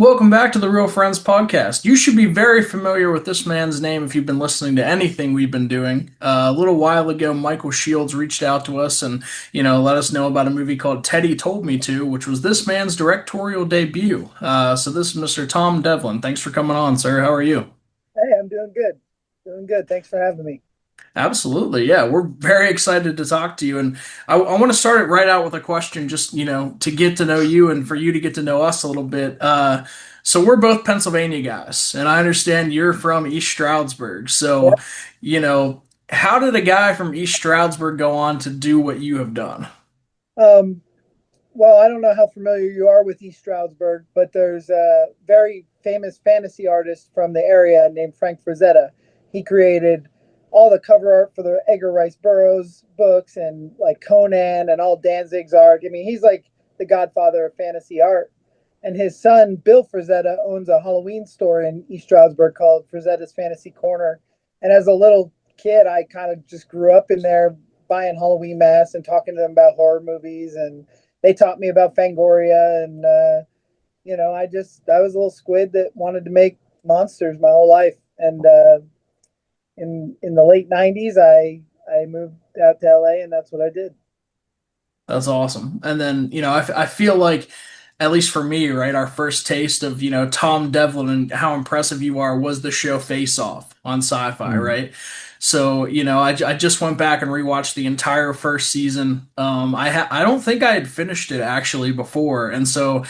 Welcome back to the Real Friends podcast. You should be very familiar with this man's name if you've been listening to anything we've been doing. A little while ago, Michael Shields reached out to us and, let us know about a movie called Teddy Told Me To, which was this man's directorial debut. So this is Mr. Tom Devlin. Thanks for coming on, sir. How are you? Hey, I'm doing good. Doing good. Thanks for having me. Absolutely. Yeah, we're very excited to talk to you. And I want to start it right out with a question, just, to get to know you and for you to get to know us a little bit. So we're both Pennsylvania guys, and I understand you're from East Stroudsburg. Yeah. So, how did a guy from East Stroudsburg go on to do what you have done? Um, well, I don't know how familiar you are with East Stroudsburg, but there's a very famous fantasy artist from the area named Frank Frazetta. He created all the cover art for the Edgar Rice Burroughs books and like Conan and all Danzig's art. I mean, he's like the godfather of fantasy art. And his son, Bill Frazetta, owns a Halloween store in East Stroudsburg called Frazetta's Fantasy Corner. And as a little kid, I kind of just grew up in there buying Halloween masks and talking to them about horror movies. And they taught me about Fangoria. And, I was a little squid that wanted to make monsters my whole life. And in the late 90s, I moved out to LA, and that's what I did. That's awesome. And then, I feel like, at least for me, right, our first taste of, Tom Devlin and how impressive you are was the show Face Off on Sci-Fi, Mm. right? So, I just went back and rewatched the entire first season. I don't think I had finished it actually before. And so,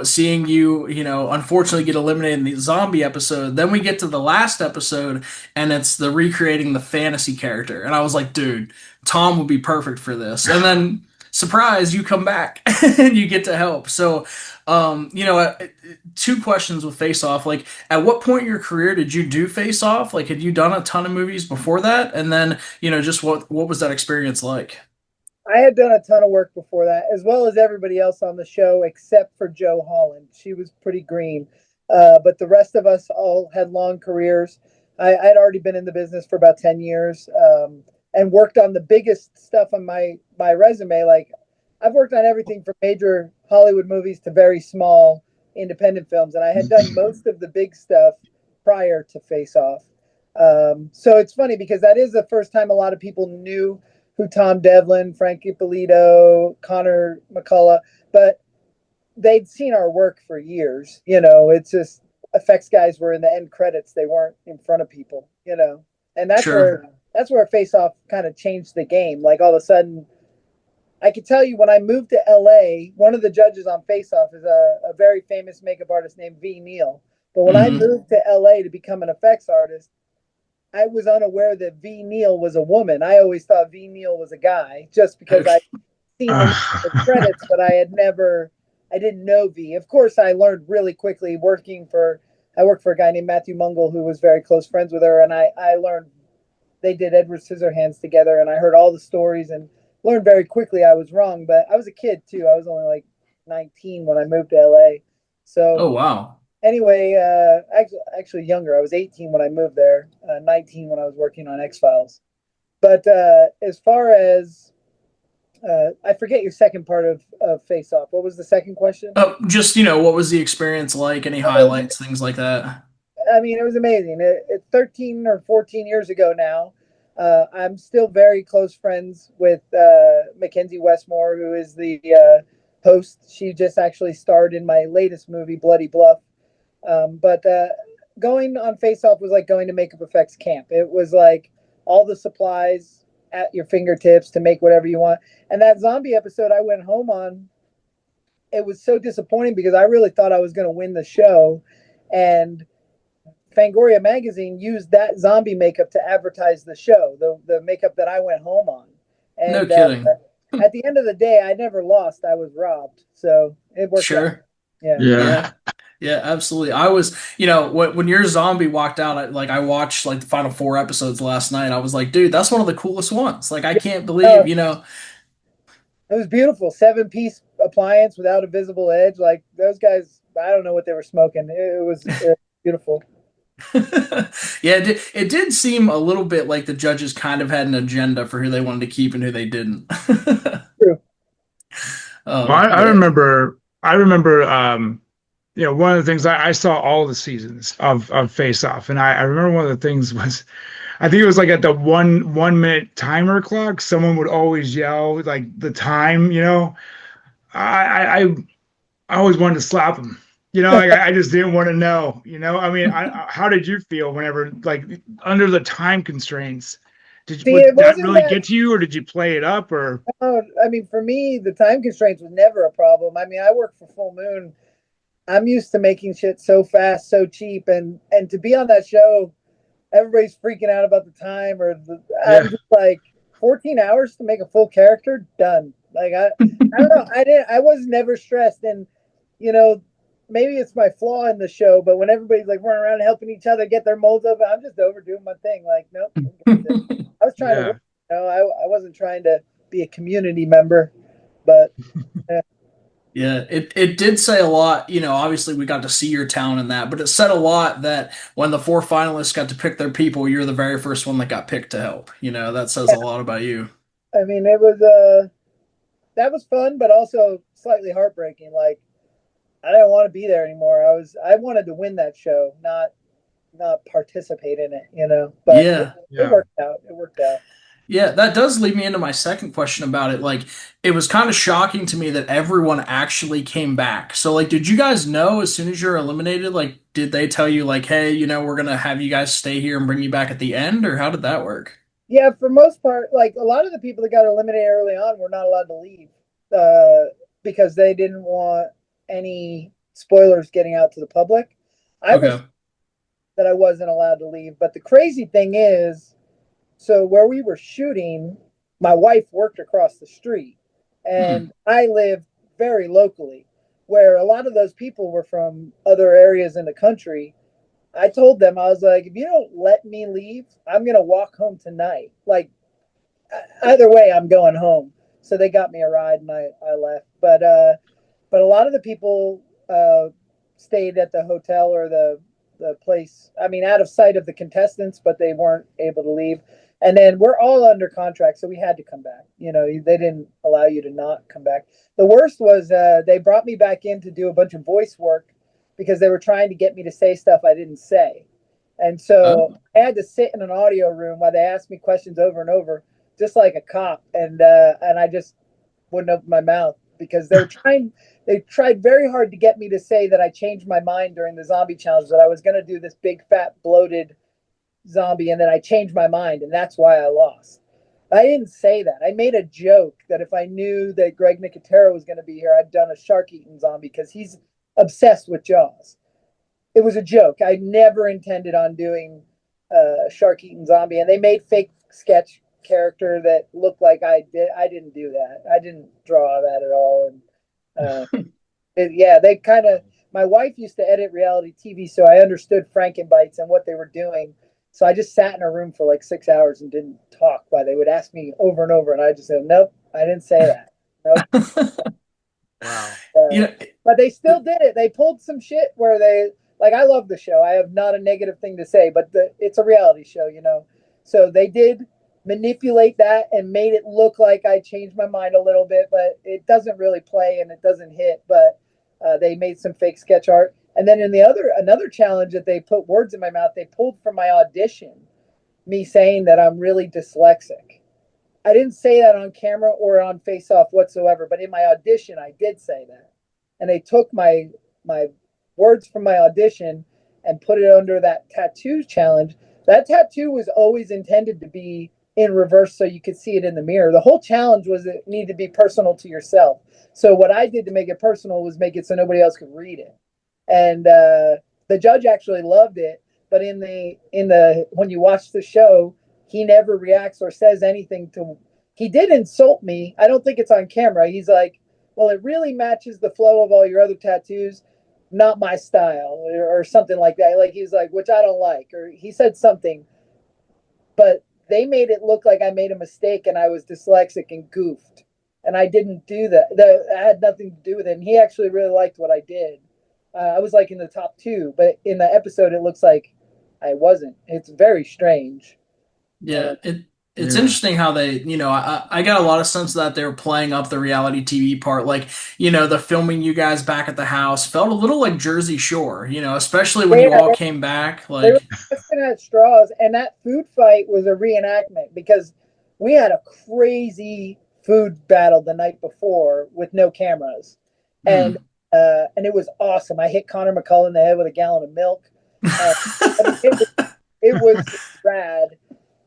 seeing you, unfortunately get eliminated in the zombie episode, then we get to the last episode and it's the recreating the fantasy character. And I was like, dude, Tom would be perfect for this. And then surprise, you come back and you get to help. So, two questions with Face Off. Like, at what point in your career did you do Face Off? Like, had you done a ton of movies before that? And then, just what was that experience like? I had done a ton of work before that, as well as everybody else on the show, except for Joe Holland. She was pretty green, but the rest of us all had long careers. I had already been in the business for about 10 years, and worked on the biggest stuff on my resume. Like I've worked on everything from major Hollywood movies to very small independent films, and I had done most of the big stuff prior to Face Off. So it's funny because that is the first time a lot of people knew who Tom Devlin, Frank Ippolito, Connor McCullough, but they'd seen our work for years. It's just effects guys were in the end credits; they weren't in front of people. And Sure. that's where Face Off kind of changed the game. Like all of a sudden, I could tell you when I moved to LA, one of the judges on Face Off is a very famous makeup artist named V. Neal. But when I Hmm. moved to LA to become an effects artist, I was unaware that V. Neal was a woman. I always thought V. Neal was a guy just because I'd seen the credits, but I didn't know V. Of course, I learned really quickly I worked for a guy named Matthew Mungle who was very close friends with her. And I learned they did Edward Scissorhands together. And I heard all the stories and learned very quickly I was wrong. But I was a kid too. I was only like 19 when I moved to LA. So Oh, wow. anyway, actually younger. I was 18 when I moved there, 19 when I was working on X Files. But as far as I forget your second part of Face Off. What was the second question? Just, what was the experience like? Any Oh, highlights, things like that? I mean, it was amazing. It's 13 or 14 years ago now. I'm still very close friends with Mackenzie Westmore, who is the host. She just actually starred in my latest movie, Bloody Bluff. But going on Face Off was like going to makeup effects camp. It was like all the supplies at your fingertips to make whatever you want. And that zombie episode I went home on, it was so disappointing because I really thought I was going to win the show. And Fangoria magazine used that zombie makeup to advertise the show, the makeup that I went home on. No And kidding. at the end of the day, I never lost. I was robbed. So it worked out. Sure. Yeah. Yeah. Yeah. Yeah, absolutely. I was, when your zombie walked out, I watched like the final four episodes last night. I was like, dude, that's one of the coolest ones. Like, I Yeah. can't believe, It was beautiful. 7-piece appliance without a visible edge. Like those guys, I don't know what they were smoking. It was beautiful. yeah, it did seem a little bit like the judges kind of had an agenda for who they wanted to keep and who they didn't. True. Well, I Yeah. remember. I remember. one of the things I saw all the seasons of Face Off, and I remember one of the things was I think it was like at the 1 minute timer clock, someone would always yell like the time, I always wanted to slap him. Like I just didn't want to know. I mean, how did you feel whenever like under the time constraints? See, it Would that wasn't really that. get to you, or did you play it up, or I mean, for me, the time constraints was never a problem. I mean, I work for Full Moon. I'm used to making shit so fast, so cheap, and to be on that show, everybody's freaking out about the time, I'm yeah, just like 14 hours to make a full character done. Like I don't know. I was never stressed, and you know, maybe it's my flaw in the show, but when everybody's like running around helping each other get their molds up, I'm just overdoing my thing. Like, nope, I'm good with this. I was trying to work. yeah. I wasn't trying to be a community member, but Yeah, it did say a lot, obviously we got to see your town in that, but it said a lot that when the four finalists got to pick their people, you're the very first one that got picked to help. That says a lot about you. I mean, it was that was fun, but also slightly heartbreaking. Like, I didn't want to be there anymore. I wanted to win that show, not participate in it. But Yeah. it Yeah. worked out. It worked out. Yeah, that does lead me into my second question about it. Like, it was kind of shocking to me that everyone actually came back. So, like, did you guys know as soon as you're eliminated? Like, did they tell you, like, hey, we're gonna have you guys stay here and bring you back at the end, or how did that work? Yeah, for most part, like a lot of the people that got eliminated early on were not allowed to leave because they didn't want any spoilers getting out to the public. I was Okay. that I wasn't allowed to leave, but the crazy thing is, so where we were shooting, my wife worked across the street, Hmm. and I lived very locally, where a lot of those people were from other areas in the country. I told them, I was like, if you don't let me leave, I'm gonna walk home tonight. Like, either way, I'm going home. So they got me a ride, and I left. But a lot of the people stayed at the hotel or the place. I mean, out of sight of the contestants, but they weren't able to leave. And then we're all under contract, so we had to come back. They didn't allow you to not come back. The worst was they brought me back in to do a bunch of voice work because they were trying to get me to say stuff I didn't say. And so Oh. I had to sit in an audio room while they asked me questions over and over, just like a cop. And I just wouldn't open my mouth because they tried very hard to get me to say that I changed my mind during the zombie challenge, that I was going to do this big fat bloated zombie, and then I changed my mind, and that's why I lost. I didn't say that. I made a joke that if I knew that Greg Nicotero was going to be here, I'd done a shark eating zombie because he's obsessed with Jaws. It was a joke. I never intended on doing a shark eating zombie, and they made fake sketch character that looked like I did. I didn't do that. I didn't draw that at all. And yeah, they kind of. My wife used to edit reality TV, so I understood Frankenbites and what they were doing. So I just sat in a room for like 6 hours and didn't talk while they would ask me over and over, and I just said, "Nope, I didn't say that. Nope." Wow. You know, But they still did it. They pulled some shit where they like. I love the show. I have not a negative thing to say, but it's a reality show. So they did manipulate that and made it look like I changed my mind a little bit, but it doesn't really play and it doesn't hit. But they made some fake sketch art, and then in the another challenge that they put words in my mouth. They pulled from my audition me saying that I'm really dyslexic. I didn't say that on camera or on Face Off whatsoever, but in my audition, I did say that. And they took my words from my audition and put it under that tattoo challenge. That tattoo was always intended to be in reverse so you could see it in the mirror. The whole challenge was it needed to be personal to yourself. So what I did to make it personal was make it so nobody else could read it. And the judge actually loved it, but in the when you watch the show, he never reacts or says anything to. He did insult me. I don't think it's on camera. He's like, well, it really matches the flow of all your other tattoos, not my style, or something like that. Like, he's like, which I don't like, or he said something, but they made it look like I made a mistake and I was dyslexic and goofed, and I didn't do that. I had nothing to do with it. And he actually really liked what I did. I was like in the top two, but in the episode, it looks like I wasn't. It's very strange. yeah, Uh, It's Yeah. interesting how they, I got a lot of sense that they were playing up the reality TV part. Like, the filming you guys back at the house felt a little like Jersey Shore, especially when you Yeah, all came back. they were Like, grasping at straws, and that food fight was a reenactment because we had a crazy food battle the night before with no cameras, and hmm. and it was awesome. I hit Connor McCullough in the head with a gallon of milk. Uh, I mean, it was rad.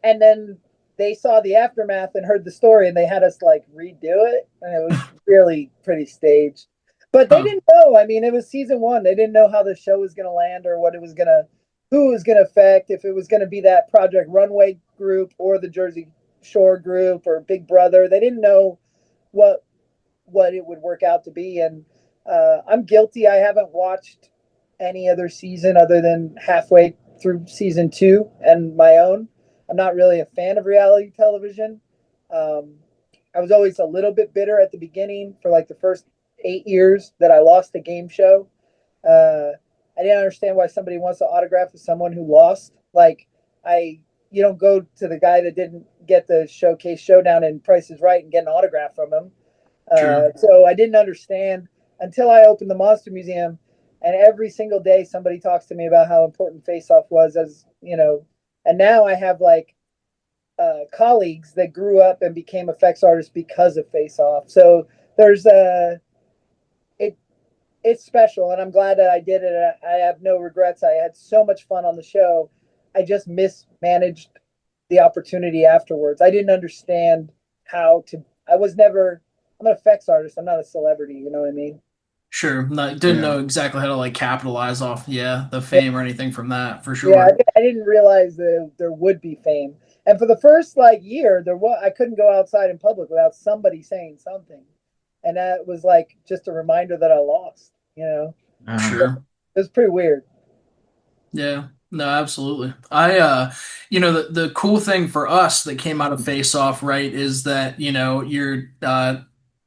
And then they saw the aftermath and heard the story, and they had us like redo it, and it was really pretty staged. But they Huh. didn't know. I mean, it was season one. They didn't know how the show was going to land or what it was going to, who it was going to affect, if it was going to be that Project Runway group or the Jersey Shore group or Big Brother. They didn't know what what it would work out to be. And I'm guilty. I haven't watched any other season other than halfway through season two and my own. I'm not really a fan of reality television. Um, I was always a little bit bitter at the beginning for like the first 8 years that I lost a game show. Uh, I didn't understand why somebody wants to autograph with someone who lost. Like I, you don't go to the guy that didn't get the showcase showdown in Price is Right and get an autograph from him. Sure. So I didn't understand until I opened the Monster Museum, and every single day somebody talks to me about how important Face Off was, as you know. And now I have like colleagues that grew up and became effects artists because of Face Off. So there's it it's special, and I'm glad that I did it. I have no regrets. I had so much fun on the show. I just mismanaged the opportunity afterwards. I didn't understand how to. I was never. I'm an effects artist. I'm not a celebrity. You know what I mean? Sure. Not, didn't Yeah. know exactly how to like capitalize off, yeah, the fame or anything from that for Yeah, sure. I didn't realize that there would be fame. And for the first like year, there was I couldn't go outside in public without somebody saying something, and that was like just a reminder that I lost. Uh, Sure. It was pretty weird. Yeah, no, absolutely. The cool thing for us that came out of Face Off, right, is that, your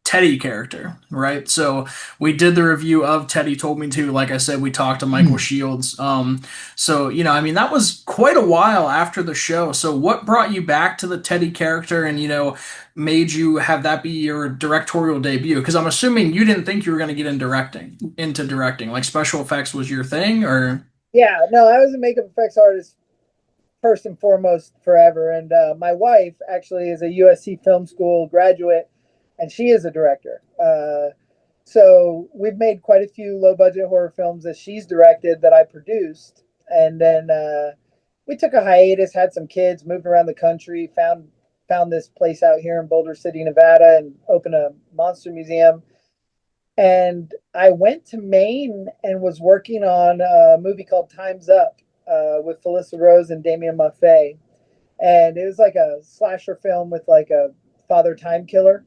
Teddy character, right? So we did the review of Teddy Told Me To. Like I said, we talked to Michael Shields. So, I mean, that was quite a while after the show. So what brought you back to the Teddy character and, made you have that be your directorial debut? Because I'm assuming you didn't think you were going to get into directing. Like special effects was your thing, or? Yeah, no, I was a makeup effects artist first and foremost forever. And my wife actually is a USC Film School graduate, and she is a director. So we've made quite a few low budget horror films that she's directed that I produced. And then we took a hiatus, had some kids, moved around the country, found this place out here in Boulder City, Nevada, and opened a monster museum. And I went to Maine and was working on a movie called Time's Up with Felissa Rose and Damien Maffei. And it was like a slasher film with like a father time killer.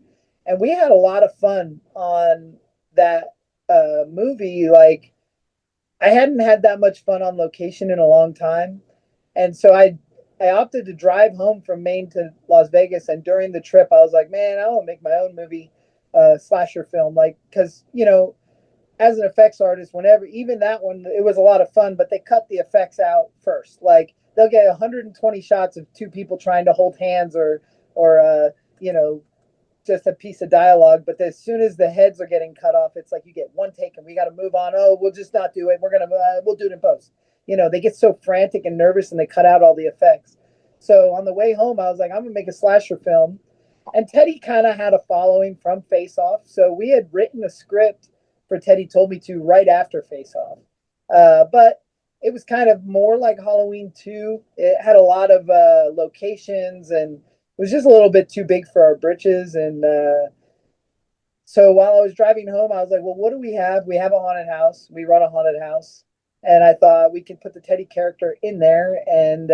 And we had a lot of fun on that movie. Like, I hadn't had that much fun on location in a long time. And so I opted to drive home from Maine to Las Vegas. And during the trip, I was like, man, I want to make my own movie, slasher film. Like, because, as an effects artist, whenever, even that one, it was a lot of fun, but they cut the effects out first. Like, they'll get 120 shots of two people trying to hold hands or you know, just a piece of dialogue. But as soon as the heads are getting cut off, it's like you get one take and we got to move on. Oh, we'll just not do it. We'll do it in post. They get so frantic and nervous and they cut out all the effects. So on the way home, I was like, I'm gonna make a slasher film. And Teddy kind of had a following from Face Off, so we had written a script for Teddy Told Me To right after Face Off. But it was kind of more like Halloween 2. It had a lot of locations and it was just a little bit too big for our britches. And so while I was driving home, I was like, well, what do we have? We have a haunted house. We run a haunted house. And I thought we could put the Teddy character in there. And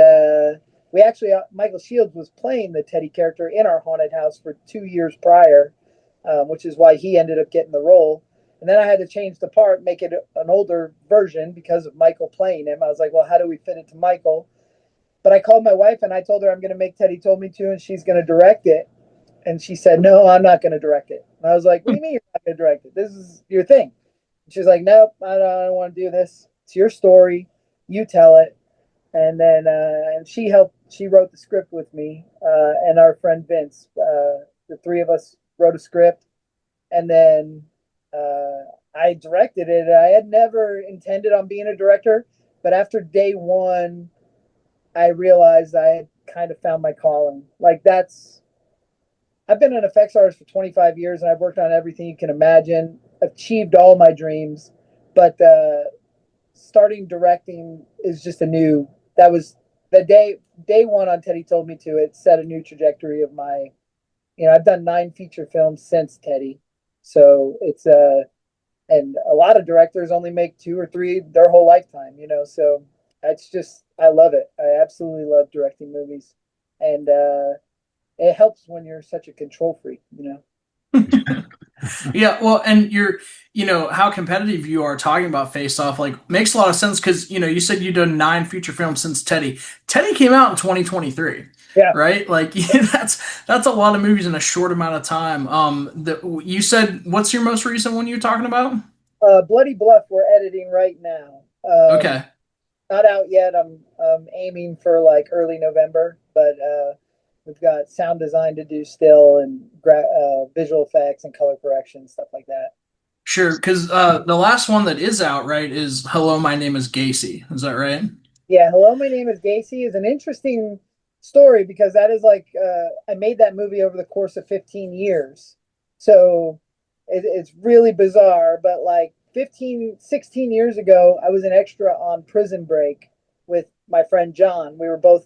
we actually, Michael Shields was playing the Teddy character in our haunted house for 2 years prior, which is why he ended up getting the role. And then I had to change the part, make it an older version because of Michael playing him. I was like, well, how do we fit it to Michael? But I called my wife and I told her I'm going to make Teddy Told Me To, and she's going to direct it. And she said, no, I'm not going to direct it. And I was like, what do you mean you're not going to direct it? This is your thing. And she's like, nope, I don't want to do this. It's your story. You tell it. And then and she helped she wrote the script with me, and our friend Vince. The three of us wrote a script, and then I directed it. I had never intended on being a director, but after day one, I realized I had kind of found my calling. Like that's I've been an effects artist for 25 years, and I've worked on everything you can imagine, achieved all my dreams, but starting directing is just a new. That was the day one on Teddy Told Me To. It set a new trajectory of my. I've done 9 feature films since Teddy, so it's and a lot of directors only make 2 or 3 their whole lifetime. So it's just I love it. I absolutely love directing movies, and it helps when you're such a control freak. Yeah, well, and how competitive you are talking about Face Off, like makes a lot of sense because, you said you've done 9 feature films since Teddy. Teddy came out in 2023, Yeah. right? Like that's a lot of movies in a short amount of time. You said what's your most recent one you're talking about? Bloody Bluff we're editing right now. Okay. Not out yet. I'm aiming for like early November, but we've got sound design to do still and visual effects and color correction stuff like that. Sure, because the last one that is out, right, is Hello, My Name is Gacy. Is that right? Yeah, Hello, My Name is Gacy is an interesting story because that is like I made that movie over the course of 15 years. So it's really bizarre, but like 15, 16 years ago, I was an extra on Prison Break with my friend John. We were both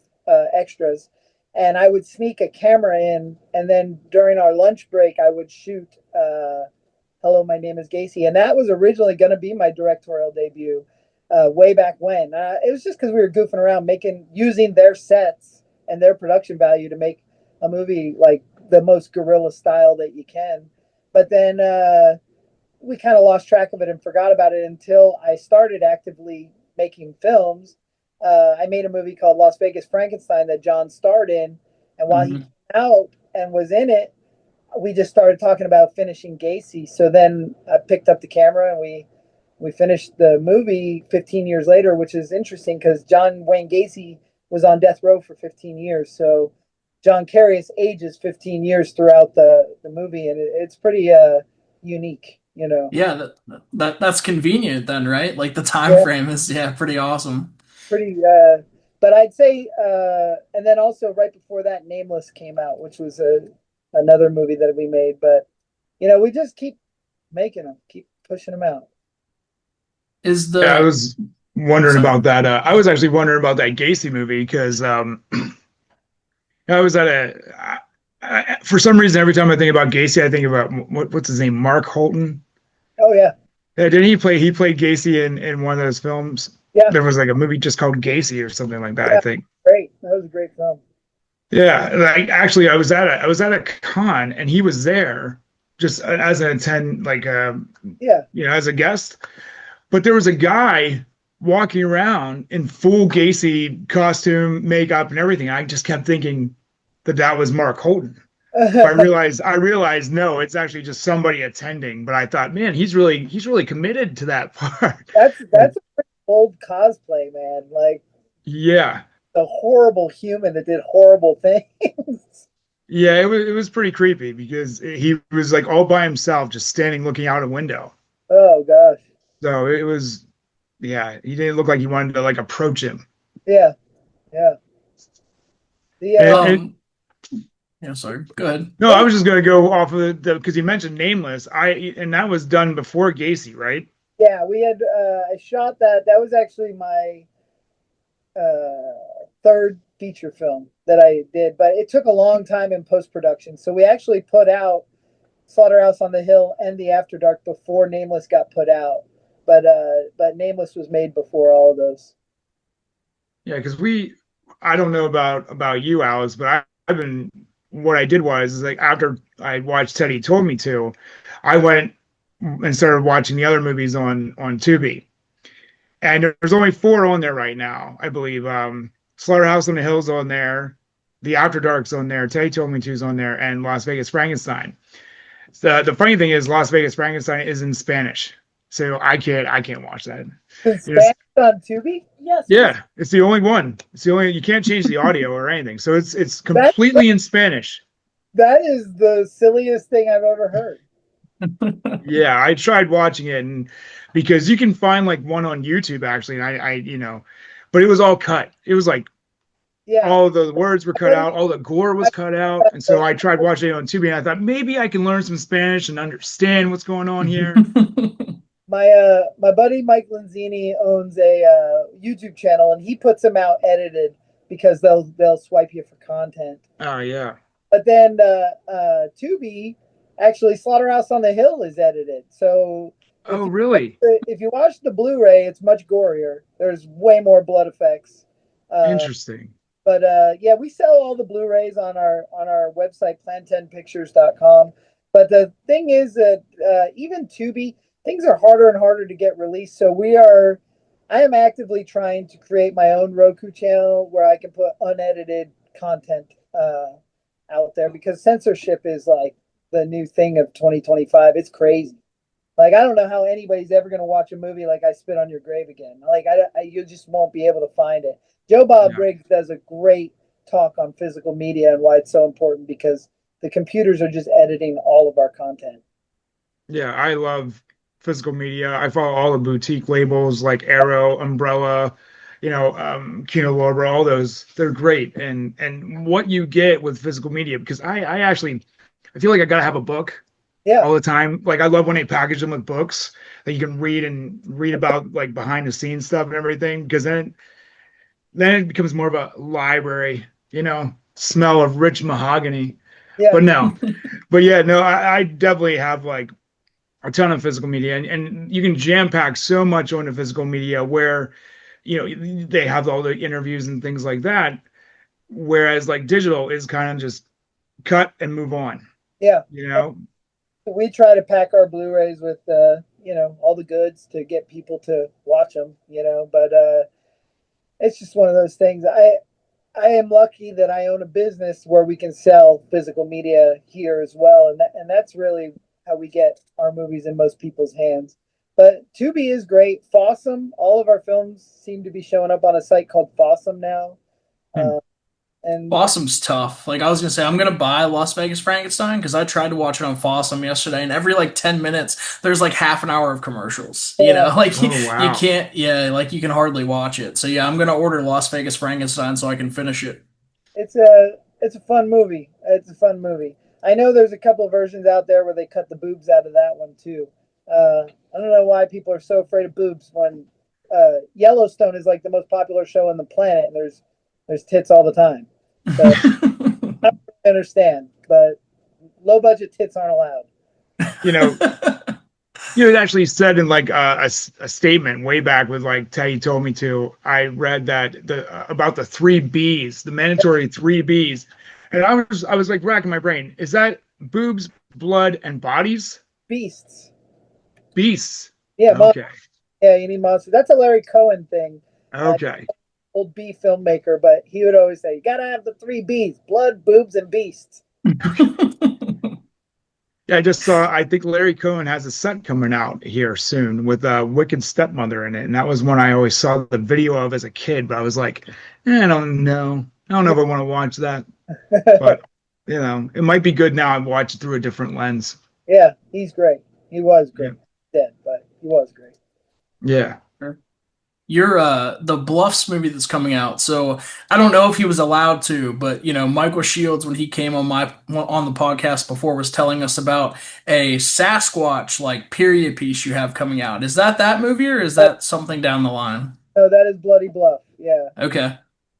extras. And I would sneak a camera in, and then during our lunch break, I would shoot Hello, My Name is Gacy. And that was originally going to be my directorial debut way back when. It was just because we were goofing around, using their sets and their production value to make a movie like the most guerrilla style that you can. But then we kind of lost track of it and forgot about it until I started actively making films. I made a movie called Las Vegas Frankenstein that John starred in, and while he Hmm. came out and was in it, we just started talking about finishing Gacy. So then I picked up the camera and we finished the movie 15 years later, which is interesting because John Wayne Gacy was on death row for 15 years. So John Carius ages 15 years throughout the movie, and it's pretty unique. Yeah, that's convenient then, right? Like the time Yeah, frame is pretty awesome. pretty. But I'd say, and then also right before that, Nameless came out, which was another movie that we made. But we just keep making them, keep pushing them out. Is Yeah, I the was wondering Sorry. about that. I was actually wondering about that Gacy movie because I was at for some reason, every time I think about Gacy, I think about what's his name, Mark Holton. Oh yeah, Yeah, didn't he play? He played Gacy in one of those films. yeah, There was like a movie just called Gacy or something like that, I yeah. think. Great, that was a great film. Yeah, like actually, I was at a con and he was there just as an attend, like Yeah, as a guest. But there was a guy walking around in full Gacy costume, makeup, and everything. I just kept thinking that was Mark Holton. But I realized no, it's actually just somebody attending. But I thought, man, he's really committed to that part. that's a pretty bold cosplay, man. Like Yeah. the horrible human that did horrible things. Yeah, it was pretty creepy because he was like all by himself, just standing looking out a window. Oh gosh, So it was, yeah, he didn't look like he wanted to like approach him. yeah, yeah. The And um yeah, sorry. Go ahead. no, I was just gonna go off of the because you mentioned Nameless. And that was done before Gacy, right? Yeah, we had I shot that. That was actually my third feature film that I did, but it took a long time in post production. So we actually put out Slaughterhouse on the Hill and The After Dark before Nameless got put out. But Nameless was made before all of those. Yeah, because I don't know about you, Alice, but I've been what I did was is like after I watched Teddy Told Me To, I went and started watching the other movies on Tubi. And there's only 4 on there right now, I believe. Slaughterhouse on the Hill's on there, The After Dark's on there, Teddy Told Me To's on there, and Las Vegas Frankenstein. So the funny thing is, Las Vegas Frankenstein is in Spanish, so I can't watch that. In It's Spanish? On Tubi? Yes, Yeah, it's the only one. It's the only, you can't change the audio or anything. So it's That completely in Spanish. that is the silliest thing I've ever heard. Yeah, I tried watching it and because you can find like one on YouTube actually, and but it was all cut. It was like Yeah. all the words were cut out, all the gore was cut out. And so I tried watching it on Tubi and I thought maybe I can learn some Spanish and understand what's going on here. My buddy Mike Lenzini owns a YouTube channel, and he puts them out edited because they'll swipe you for content. Oh yeah. But then Tubi, actually, Slaughterhouse on the Hill is edited. So Oh really? if you watch the Blu-ray, it's much gorier. There's way more blood effects. Interesting. But yeah, we sell all the Blu-rays on our website, plan10pictures.com. But the thing is that even Tubi, things are harder and harder to get released. So I am actively trying to create my own Roku channel where I can put unedited content out there because censorship is like the new thing of 2025. It's crazy. Like I don't know how anybody's ever going to watch a movie like I Spit on Your Grave again. Like you just won't be able to find it. Joe Bob Yeah. Briggs does a great talk on physical media and why it's so important because the computers are just editing all of our content. Yeah, I love physical media. I follow all the boutique labels like Arrow, Umbrella, Kino Lorber, all those. They're great. And what you get with physical media, because I actually I feel like I gotta have a book Yeah, all the time. Like I love when they package them with books that you can read and read about like behind the scenes stuff and everything, because then it becomes more of a library, smell of rich mahogany. yeah, But no, but yeah, no, I definitely have like a ton of physical media, and you can jam pack so much onto physical media where they have all the interviews and things like that, whereas like digital is kind of just cut and move on, yeah. you know. We try to pack our Blu-rays with all the goods to get people to watch them. But it's just one of those things. I am lucky that I own a business where we can sell physical media here as well, and that's really how we get our movies in most people's hands. But Tubi is great. Fossum, all of our films seem to be showing up on a site called Fossum now. Hmm. Uh, and Fossum's tough. Like I was gonna say, I'm gonna buy Las Vegas Frankenstein because I tried to watch it on Fossum yesterday, and every like 10 minutes there's like half an hour of commercials. yeah, Like Oh you wow. can't, yeah, like you can hardly watch it. So yeah, I'm gonna order Las Vegas Frankenstein so I can finish it. it's a fun movie. It's a fun movie. I know there's a couple versions out there where they cut the boobs out of that one too. I don't know why people are so afraid of boobs when Yellowstone is like the most popular show on the planet, and there's tits all the time. So I understand, but low budget tits aren't allowed. You know, it actually said in like a statement way back with like Teddy told me to. I read that about the three B's, the mandatory three B's, and I was like racking my brain. Is that boobs, blood, and bodies? Beasts. Beasts. Yeah, Okay. yeah, you need monsters. That's a Larry Cohen thing. Okay. Old B filmmaker, but he would always say, "You gotta have the three B's: blood, boobs, and beasts." Yeah, I just saw. I think Larry Cohen has a set coming out here soon with a Wicked Stepmother in it, and that was one I always saw the video of as a kid. But I was like, I don't know. I don't know if I want to watch that. But it might be good now. I watch it through a different lens. Yeah, he's great. He was Yeah. great. Dead, but he was great. Yeah. You're the Bluffs movie that's coming out. So I don't know if he was allowed to, but Michael Shields when he came on the podcast before was telling us about a Sasquatch like period piece you have coming out. Is that movie or is that something down the line? No, that is Bloody Bluff. Yeah. Okay,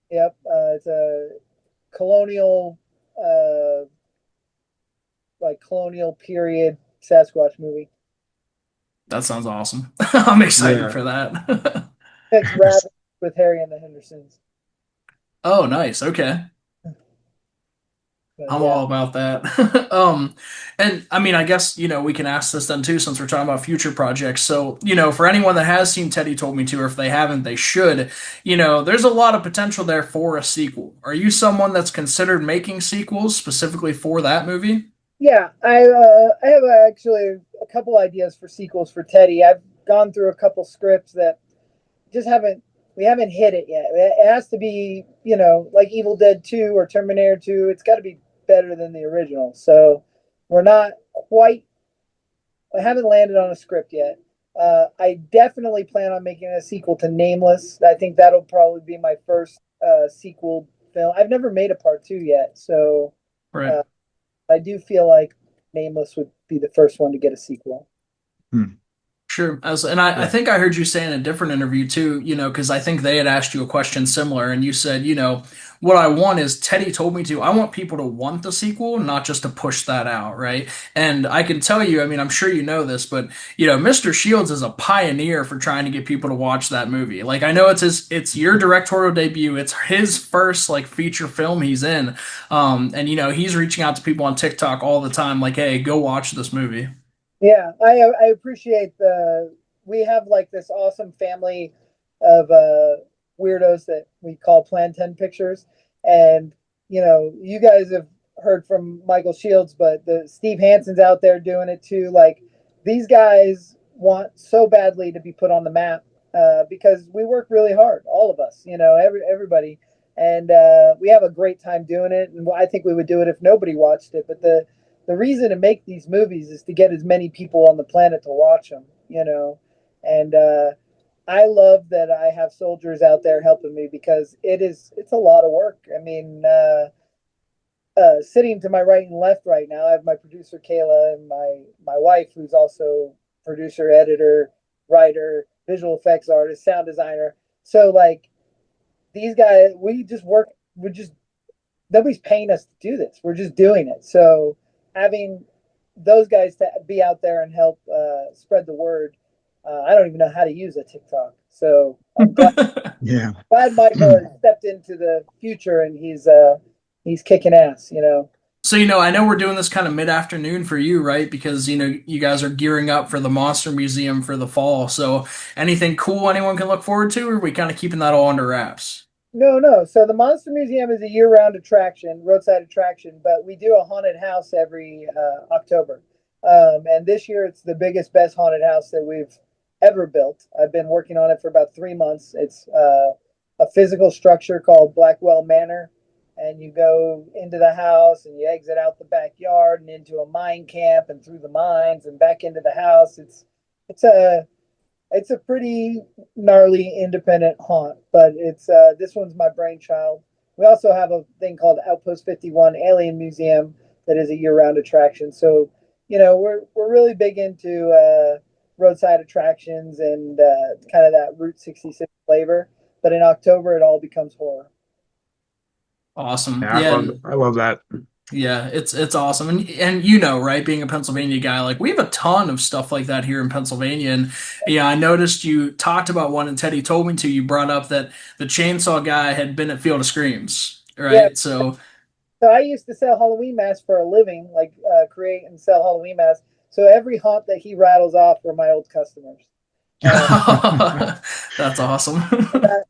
Yep. It's a colonial, like colonial period Sasquatch movie. that sounds awesome. I'm excited Yeah. for that. It's rabbits with Harry and the Hendersons. Oh, nice. Okay. But I'm yeah, all about that. And I mean, I guess, we can ask this then too, since we're talking about future projects. So, for anyone that has seen Teddy Told Me To, or if they haven't, they should, there's a lot of potential there for a sequel. Are you someone that's considered making sequels specifically for that movie? yeah. I have actually a couple ideas for sequels for Teddy. I've gone through a couple scripts that just haven't we haven't hit it yet. It has to be, like Evil Dead 2 or Terminator 2. It's got to be better than the original. So we're not quite. I haven't landed on a script yet. I definitely plan on making a sequel to Nameless. I think that'll probably be my first sequel film. I've never made a part two yet, so Right. uh, I do feel like Nameless would be the first one to get a sequel. Hmm. Sure. And I Yeah. think I heard you say in a different interview too, because I think they had asked you a question similar, and you said, what I want is Teddy told me to. I want people to want the sequel, not just to push that out, right? And I can tell you, I mean, I'm sure you know this, but Mr. Shields is a pioneer for trying to get people to watch that movie. Like I know it's your directorial debut. It's his first like feature film he's in. And he's reaching out to people on TikTok all the time, like, hey, go watch this movie. Yeah, I appreciate the we have like this awesome family of weirdos that we call Plan 10 Pictures, and you guys have heard from Michael Shields, but the Steve Hansen's out there doing it too. Like these guys want so badly to be put on the map because we work really hard, all of us, everybody, and we have a great time doing it. And I think we would do it if nobody watched it, but the reason to make these movies is to get as many people on the planet to watch them. And I love that I have soldiers out there helping me because it's a lot of work. I mean, sitting to my right and left right now, I have my producer Kayla and my wife, who's also producer, editor, writer, visual effects artist, sound designer. So like these guys, we just work. We just nobody's paying us to do this. We're just doing it. So having those guys to be out there and help spread the word. I don't even know how to use a TikTok. So I'm Yeah. glad Michael has stepped into the future and he's kicking ass. So, I know we're doing this kind of mid-afternoon for you, right? Because, you guys are gearing up for the Monster Museum for the fall. So, anything cool anyone can look forward to, or are we kind of keeping that all under wraps? No, no. So the Monster Museum is a year-round attraction, roadside attraction, but we do a haunted house every October. And this year it's the biggest, best haunted house that we've ever built. I've been working on it for about 3 months. It's a physical structure called Blackwell Manor, and you go into the house and you exit out the backyard and into a mine camp and through the mines and back into the house. It's a it's a pretty gnarly independent haunt, but it's this one's my brainchild. We also have a thing called Outpost 51 Alien Museum that is a year-round attraction. So, we're really big into roadside attractions and kind of that Route 66 flavor. But in October, it all becomes horror. Awesome. Yeah, Yeah, I love that. yeah, it's awesome. And right, being a Pennsylvania guy, like we have a ton of stuff like that here in Pennsylvania. And yeah, I noticed you talked about one and Teddy told me to. You brought up that the chainsaw guy had been at Field of Screams, Yeah. right? So So I used to sell Halloween masks for a living, like create and sell Halloween masks. So every haunt that he rattles off were my old customers. And that's awesome. that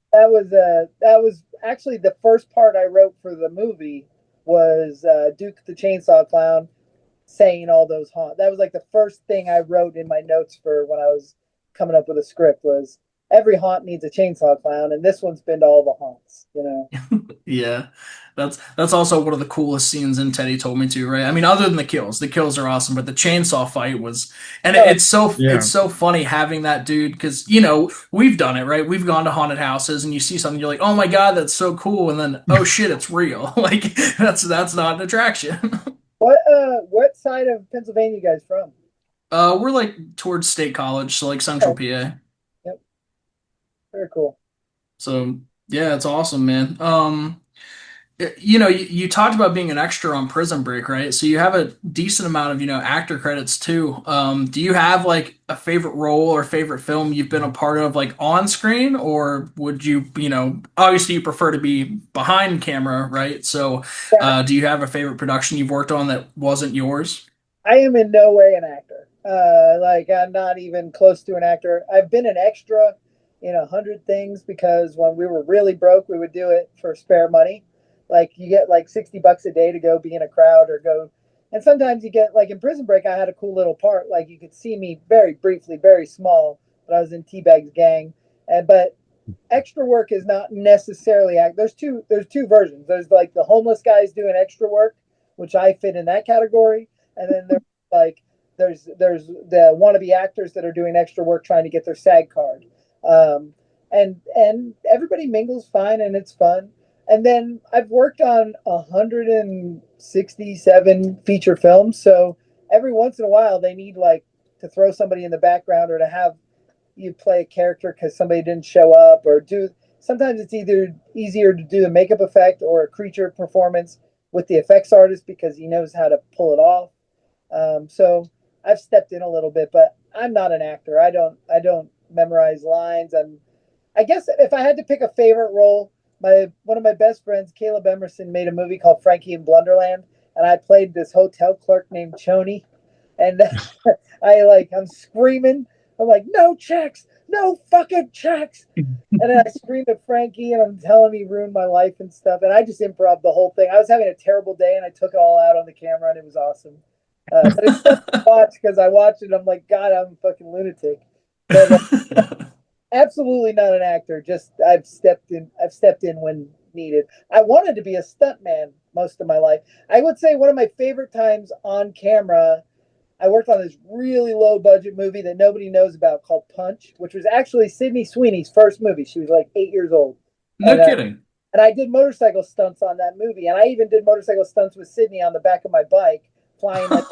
was actually the first part I wrote for the movie was Duke the Chainsaw Clown saying all those haunts. That was like the first thing I wrote in my notes for when I was coming up with a script was every haunt needs a chainsaw clown, and this one's been to all the haunts. Yeah, that's also one of the coolest scenes in Teddy Told Me To, right? I mean, other than the kills are awesome, but the chainsaw fight was, and Oh, it's Yeah. so funny having that dude because we've done it, right? We've gone to haunted houses and you see something, you're like, oh my God, that's so cool, and then oh shit, it's real. Like that's not an attraction. what side of Pennsylvania you guys from? We're like towards State College, so like Central Oh, PA. yep, very cool. So yeah, it's awesome, man. You talked about being an extra on Prison Break, right? So you have a decent amount of, actor credits too. Do you have like a favorite role or favorite film you've been a part of like on screen, or would you, obviously you prefer to be behind camera, right? So, Yeah, do you have a favorite production you've worked on that wasn't yours? I am in no way an actor. Like I'm not even close to an actor. I've been an extra in 100 things because when we were really broke, we would do it for spare money. Like you get like $60 a day to go be in a crowd or go, and sometimes you get like in Prison Break. I had a cool little part. Like you could see me very briefly, very small, but I was in Teabag's gang. And but extra work is not necessarily act. There's two versions. There's like the homeless guys doing extra work, which I fit in that category, and then there's like there's the wannabe actors that are doing extra work trying to get their SAG card. And everybody mingles fine and it's fun. And then I've worked on 167 feature films, so every once in a while they need like to throw somebody in the background or to have you play a character because somebody didn't show up or do. Sometimes it's either easier to do the makeup effect or a creature performance with the effects artist because he knows how to pull it off. So I've stepped in a little bit, but I'm not an actor. I don't memorize lines. I guess if I had to pick a favorite role, my one of my best friends, Caleb Emerson, made a movie called Frankie in Blunderland, and I played this hotel clerk named Choney, and I'm screaming. I'm like, no checks, no fucking checks. And then I scream at Frankie and I'm telling him he ruined my life and stuff. And I just improv the whole thing. I was having a terrible day and I took it all out on the camera and it was awesome. But it's fun to watch because I watch it and I'm like, God, I'm a fucking lunatic. But absolutely not an actor. Just I've stepped in. I've stepped in when needed. I wanted to be a stuntman most of my life. I would say one of my favorite times on camera I worked on this really low budget movie that nobody knows about called Punch, which was actually Sydney Sweeney's first movie. She was like 8 years old, No and kidding. and I did motorcycle stunts on that movie, and I even did motorcycle stunts with Sydney on the back of my bike, flying like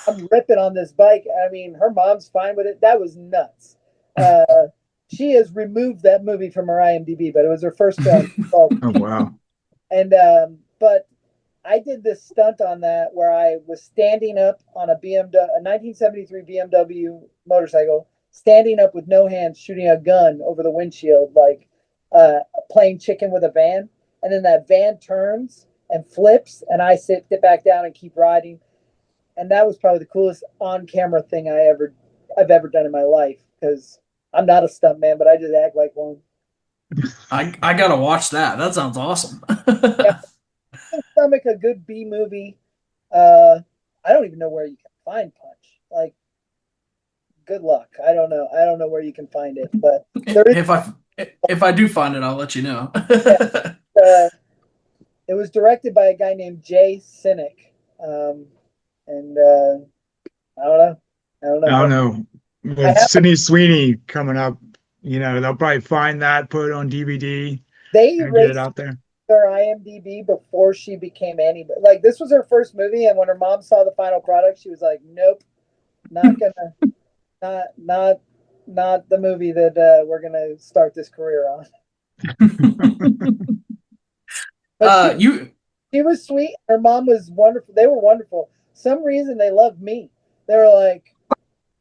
I'm ripping on this bike. I mean, her mom's fine with it. That was nuts. She has removed that movie from her IMDb, but it was her first film called Oh wow. and but I did this stunt on that where I was standing up on a BMW, a 1973 BMW motorcycle, standing up with no hands, shooting a gun over the windshield, like playing chicken with a van. And then that van turns and flips, and I sit back down and keep riding. And that was probably the coolest on-camera thing I've ever done in my life because I'm not a stunt man, but I just act like one. I gotta watch that. That sounds awesome. Yeah, stomach a good B movie. Uh, I don't even know where you can find Punch. Like, good luck. I don't know. I don't know where you can find it, but there is. If I do find it, I'll let you know. Yeah, it was directed by a guy named Jay Cynic, and I don't know. I don't I know, don't but know. I With have. Sydney Sweeney coming up, they'll probably find that, put it on DVD, They and get it erased out there. her IMDb before she became anybody. Like this was her first movie, and when her mom saw the final product, she was like, "Nope, not gonna, not, not, not the movie that we're gonna start this career on." But You she was sweet. Her mom was wonderful. They were wonderful. Some reason they loved me. They were like,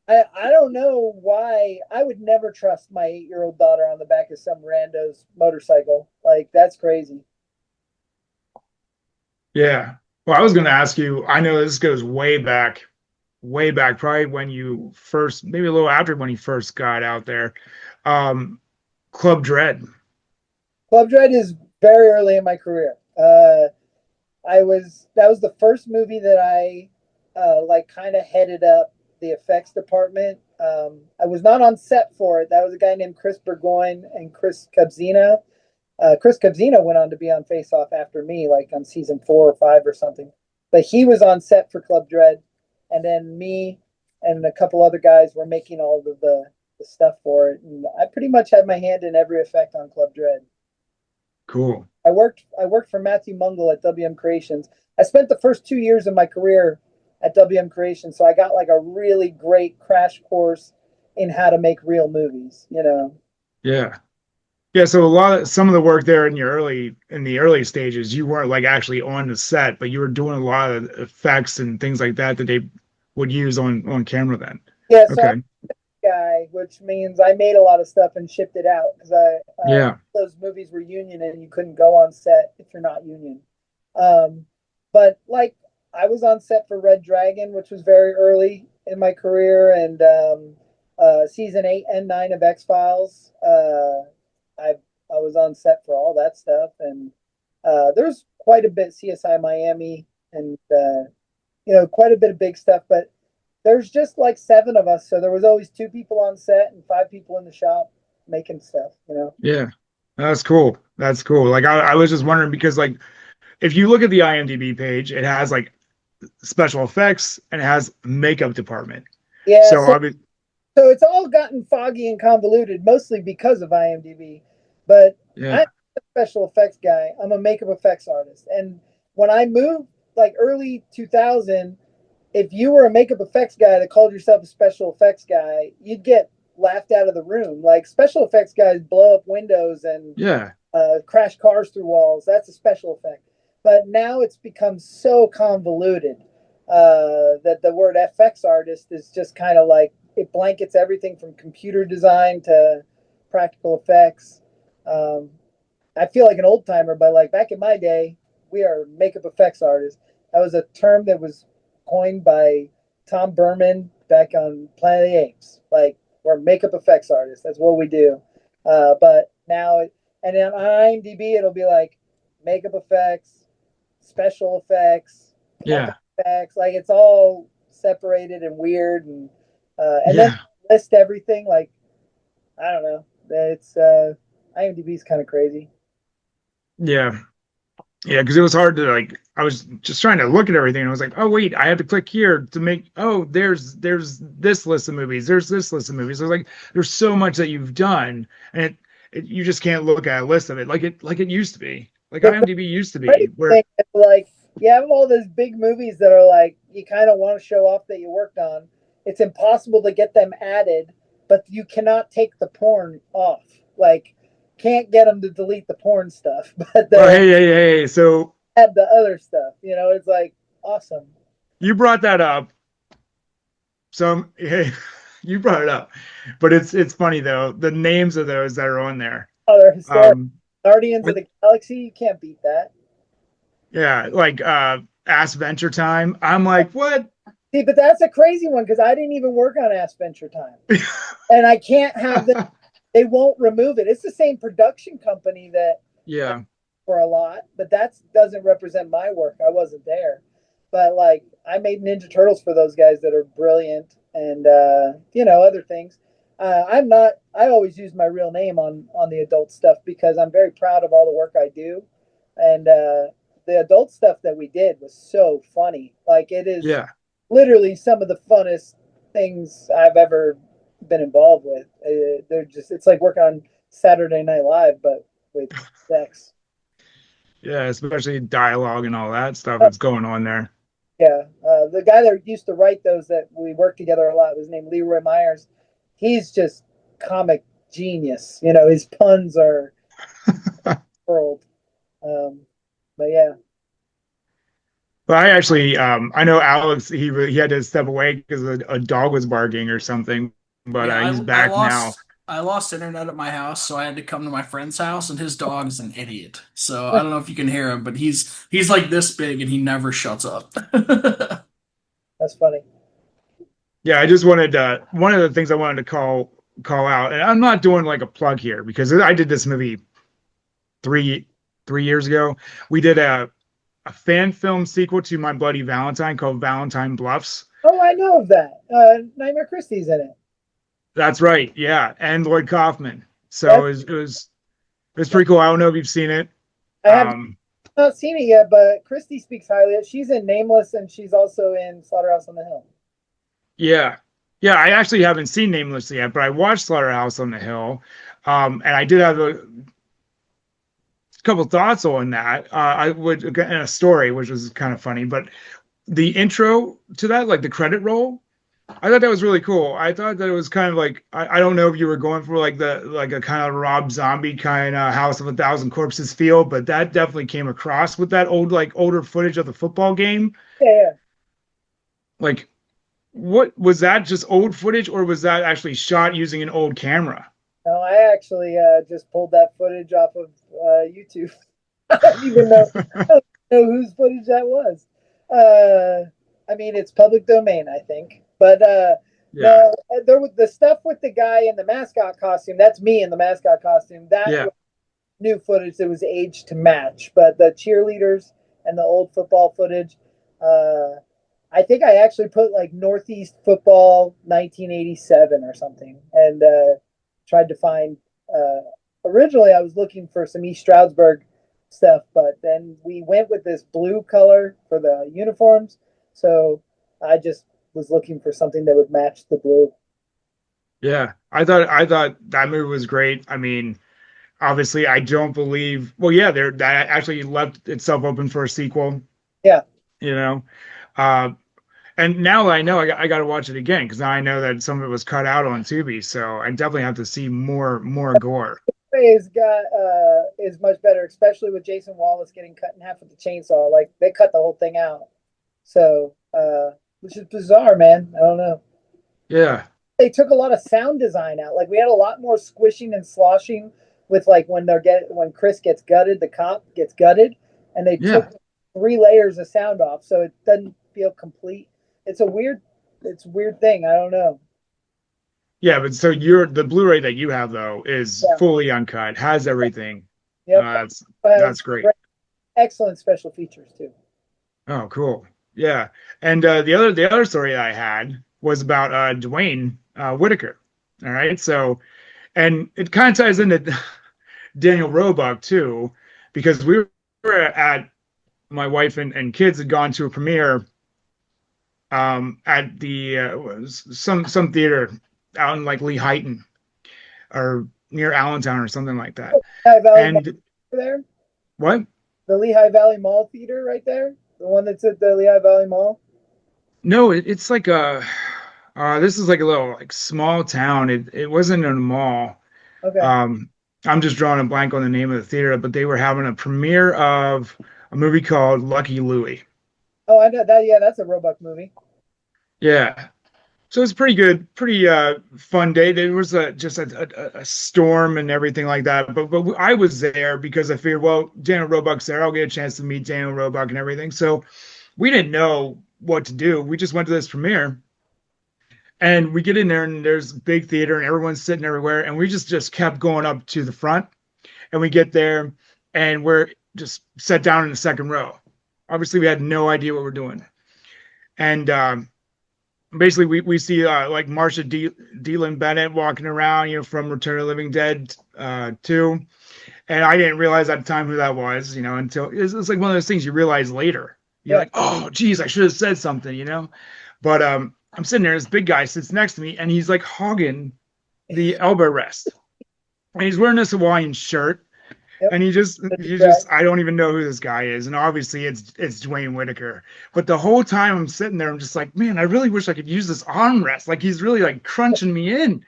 I don't know why. I would never trust my 8 year old daughter on the back of some rando's motorcycle. Like that's crazy. Yeah. Well, I was going to ask you, I know this goes way back, probably when you first, maybe a little after when you first got out there. Um, Club Dread. Club Dread is very early in my career. I was that was the first movie that I like kind of headed up the effects department. I was not on set for it. That was a guy named Chris Burgoyne and Chris Cabzina. Chris Cabzina went on to be on Face Off after me, like on season 4 or 5 or something. But he was on set for Club Dread, and then me and a couple other guys were making all of the stuff for it. And I pretty much had my hand in every effect on Club Dread. Cool. I worked for Matthew Mungle at WM Creations. I spent the first 2 years of my career at WM Creations, so I got like a really great crash course in how to make real movies. Yeah. Yeah, so some of the work there in the early stages, you weren't like actually on the set, but you were doing a lot of effects and things like that that they would use on camera then. Yeah, so Okay. guy, which means I made a lot of stuff and shipped it out because Yeah. those movies were union and you couldn't go on set if you're not union. Um, but like I was on set for Red Dragon, which was very early in my career, and season 8 and 9 of X Files. I was on set for all that stuff, and there's quite a bit CSI Miami, and quite a bit of big stuff, but there's just like 7 of us, so there was always 2 people on set and 5 people in the shop. making stuff, you know. Yeah. That's cool. That's cool. Like I was just wondering because like if you look at the IMDb page, it has like special effects and it has makeup department. Yeah, So so I mean, so it's all gotten foggy and convoluted, mostly because of IMDb. But I'm yeah, a special effects guy. I'm a makeup effects artist, and when I moved like early 2000, if you were a makeup effects guy that called yourself a special effects guy, you'd get laughed out of the room. Like special effects guys blow up windows and yeah, crash cars through walls. That's a special effect. But now it's become so convoluted that the word FX artist is just kind of like it blankets everything from computer design to practical effects. Um, I feel like an old timer, but like back in my day, we are makeup effects artists. That was a term that was coined by Tom Berman back on Planet of the Apes. Like we're makeup effects artists. That's what we do. But now, and then on IMDb, it'll be like makeup effects, special effects, yeah, effects. Like it's all separated and weird, and then yeah, list everything. Like I don't know. It's IMDb is kind of crazy. yeah. Yeah, because it was hard to like I was just trying to look at everything and I was like, oh wait, I have to click here to make there's this list of movies, there's this list of movies. I was like, there's so much that you've done and you just can't look at a list of it like it used to be. Like The IMDb used to crazy be where thing is like you have all those big movies that are like you kind of want to show off that you worked on. It's impossible to get them added, but you cannot take the porn off. Like can't get them to delete the porn stuff, but oh they'll hey, so add the other stuff. You know, it's like awesome. you brought that up. So hey, you brought it up. But it's funny though, the names of those that are on there. Oh, they're historic. Um Guardians of the Galaxy, you can't beat that. yeah, like Ass Venture Time. I'm like, what? See, but that's a crazy one because I didn't even work on Ass Venture Time, and I can't have them. They won't remove it. It's the same production company that Yeah. for a lot, but that doesn't represent my work. I wasn't there, but like I made Ninja Turtles for those guys that are brilliant, and other things. I'm not. I always use my real name on the adult stuff because I'm very proud of all the work I do, and the adult stuff that we did was so funny. Like it is Yeah. literally some of the funnest things I've ever been involved with. They're just it's like working on Saturday Night Live, but with sex. Yeah, especially dialogue and all that stuff that's going on there. Yeah, the guy that used to write those that we worked together a lot was named Leroy Myers. He's just comic genius. You know, his puns are hurled. Um, but yeah, But I actually, I know Alex. He had to step away because a dog was barking or something. But Yeah, he's I back now. lost internet at my house, so I had to come to my friend's house, and his dog is an idiot. So I don't know if you can hear him, but he's like this big and he never shuts up. that's funny. Yeah, I just wanted one of the things I wanted to call out, and I'm not doing like a plug here because I did this movie three 3 years ago. We did a fan film sequel to My Bloody Valentine called Valentine Bluffs. Oh, I know of that. Nightmare Christie's in it. That's right, yeah, and Lloyd Kaufman. So That's, it was pretty cool. I don't know if you've seen it. I have Um, not seen it yet, but Christie speaks highly of. She's in Nameless, and she's also in Slaughterhouse on the Hill. Yeah. Yeah, I actually haven't seen Nameless yet, but I watched Slaughterhouse on the Hill. And I did have a couple thoughts on that. I would in a story, which was kind of funny, but the intro to that, like the credit roll, I thought that was really cool. I thought that it was kind of like I don't know if you were going for like a kind of Rob Zombie kind of House of a Thousand Corpses feel, but that definitely came across with that older footage of the football game. Yeah, yeah. Like what was that just old footage or was that actually shot using an old camera? No, I actually just pulled that footage off of YouTube. I don't even know, I don't know whose footage that was. I mean, it's public domain, I think. But Yeah. there was the stuff with the guy in the mascot costume. That's me in the mascot costume. That Yeah. was new footage that was aged to match. But the cheerleaders and the old football footage, uh, I think I actually put like Northeast football 1987 or something, and tried to find Originally I was looking for some East Stroudsburg stuff, but then we went with this blue color for the uniforms. So I just was looking for something that would match the blue. Yeah, I thought that movie was great. I mean, obviously, I don't believe. Well, yeah, there that actually left itself open for a sequel. Yeah. You know, uh, and now that I know, I got to watch it again because now I know that some of it was cut out on Tubi. So I definitely have to see more gore. Is got is much better, especially with Jason Wallace getting cut in half with the chainsaw. Like they cut the whole thing out. So which is bizarre, man. I don't know. Yeah, They took a lot of sound design out. Like we had a lot more squishing and sloshing with like when Chris gets gutted, the cop gets gutted, and they took yeah, 3 layers of sound off, so it doesn't feel complete. It's a weird, it's a weird thing. I don't know. yeah. But so the Blu-ray that you have though is Yeah. fully uncut, has everything. Yep. That's Has that's great. great, excellent special features too. Oh, cool. Yeah. And the other story I had was about Dwayne Whitaker. All right. So and it kind of ties into Daniel Roebuck too, because we were at my wife and kids had gone to a premiere at the some theater out in like Lehighton or near Allentown or something like that. Lehigh Valley Mall And there, what? the Lehigh Valley Mall Theater right there, the one that's at the Lehigh Valley Mall. No, it's like a this is like a little like small town. It wasn't in a mall. Okay. Um, I'm just drawing a blank on the name of the theater, but they were having a premiere of a movie called Lucky Louie. Oh, I know that. Yeah, that's a Roebuck movie. Yeah. So it's pretty good, pretty fun day. There was just a storm and everything like that. But I was there because I figured, well, Daniel Roebuck's there. I'll get a chance to meet Daniel Roebuck and everything. So we didn't know what to do. We just went to this premiere and we get in there and there's big theater and everyone's sitting everywhere. And we just kept going up to the front and we get there and we're just set down in the second row. Obviously, we had no idea what we're doing. And basically, we see like Marsha Dealin Bennett walking around, from Return of the Living Dead 2. And I didn't realize at the time who that was, until it's like one of those things you realize later. You're Yeah. like, oh, geez, I should have said something. But I'm sitting there, this big guy sits next to me, and he's like hogging the elbow rest. And he's wearing this Hawaiian shirt Yep. and he just That's you correct. just I don't even know who this guy is, and obviously it's Dwayne Whitaker. But the whole time I'm sitting there, I'm just like, man, I really wish I could use this armrest. Like he's really like crunching me in.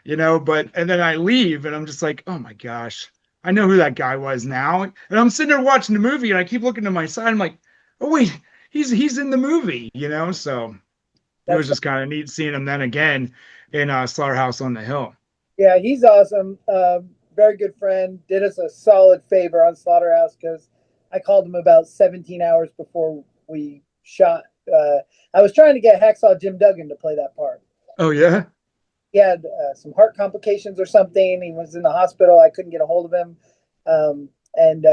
But and then I leave, and I'm just like, oh my gosh, I know who that guy was now. And I'm sitting there watching the movie, and I keep looking to my side. I'm like, oh wait, he's in the movie. So it That's was just kind of neat seeing him then again in Slaughterhouse on the Hill. Yeah, he's awesome. Very good friend. Did us a solid favor on Slaughterhouse because I called him about 17 hours before we shot. I was trying to get Hacksaw Jim Duggan to play that part. Oh yeah. He had some heart complications or something. He was in the hospital. I couldn't get a hold of him. And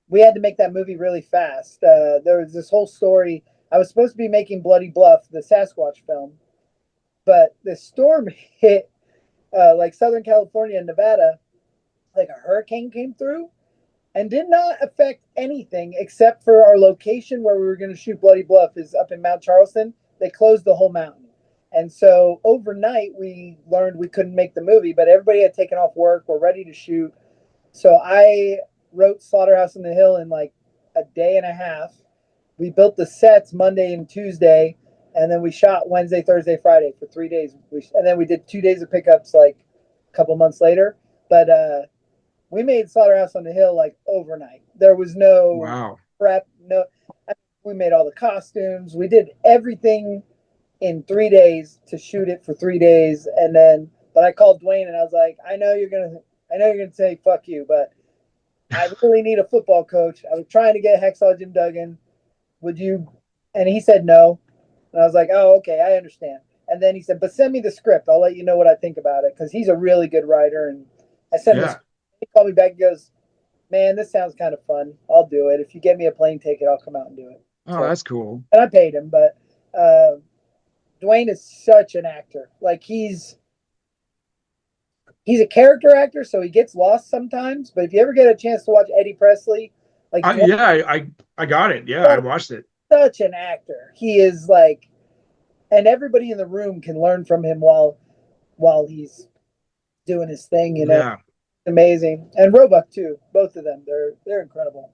we had to make that movie really fast. There was this whole story. I was supposed to be making Bloody Bluff, the Sasquatch film, but the storm hit like Southern California and Nevada, like a hurricane came through and did not affect anything except for our location where we were going to shoot Bloody Bluff is up in Mount Charleston. They closed the whole mountain. And so overnight, we learned we couldn't make the movie, but everybody had taken off work. We're ready to shoot. So I wrote Slaughterhouse on the Hill in like a day and a half. We built the sets Monday and Tuesday, and then we shot Wednesday, Thursday, Friday for 3 days. And then we did 2 days of pickups like a couple months later. But we made Slaughterhouse on the Hill like overnight. There was no Wow. prep. No, I mean, we made all the costumes. We did everything in 3 days to shoot it for 3 days, and then. But I called Dwayne and I was like, I know you're gonna say fuck you, but I really need a football coach. I was trying to get Hacksaw Jim Duggan. Would you? And he said no. And I was like, oh, okay, I understand. And then he said, but send me the script. I'll let you know what I think about it because he's a really good writer. And I sent him the Yeah. script. He called me back and goes, man, this sounds kind of fun. I'll do it. If you get me a plane ticket, I'll come out and do it. Oh, So, that's cool. and I paid him, but Dwayne is such an actor. Like he's a character actor, so he gets lost sometimes. But if you ever get a chance to watch Eddie Presley, like Dwayne, Yeah, I got it. Yeah, I watched it. such an actor. He is like, and everybody in the room can learn from him while he's doing his thing. You know, Yeah. amazing. And Roebuck too. Both of them, they're incredible.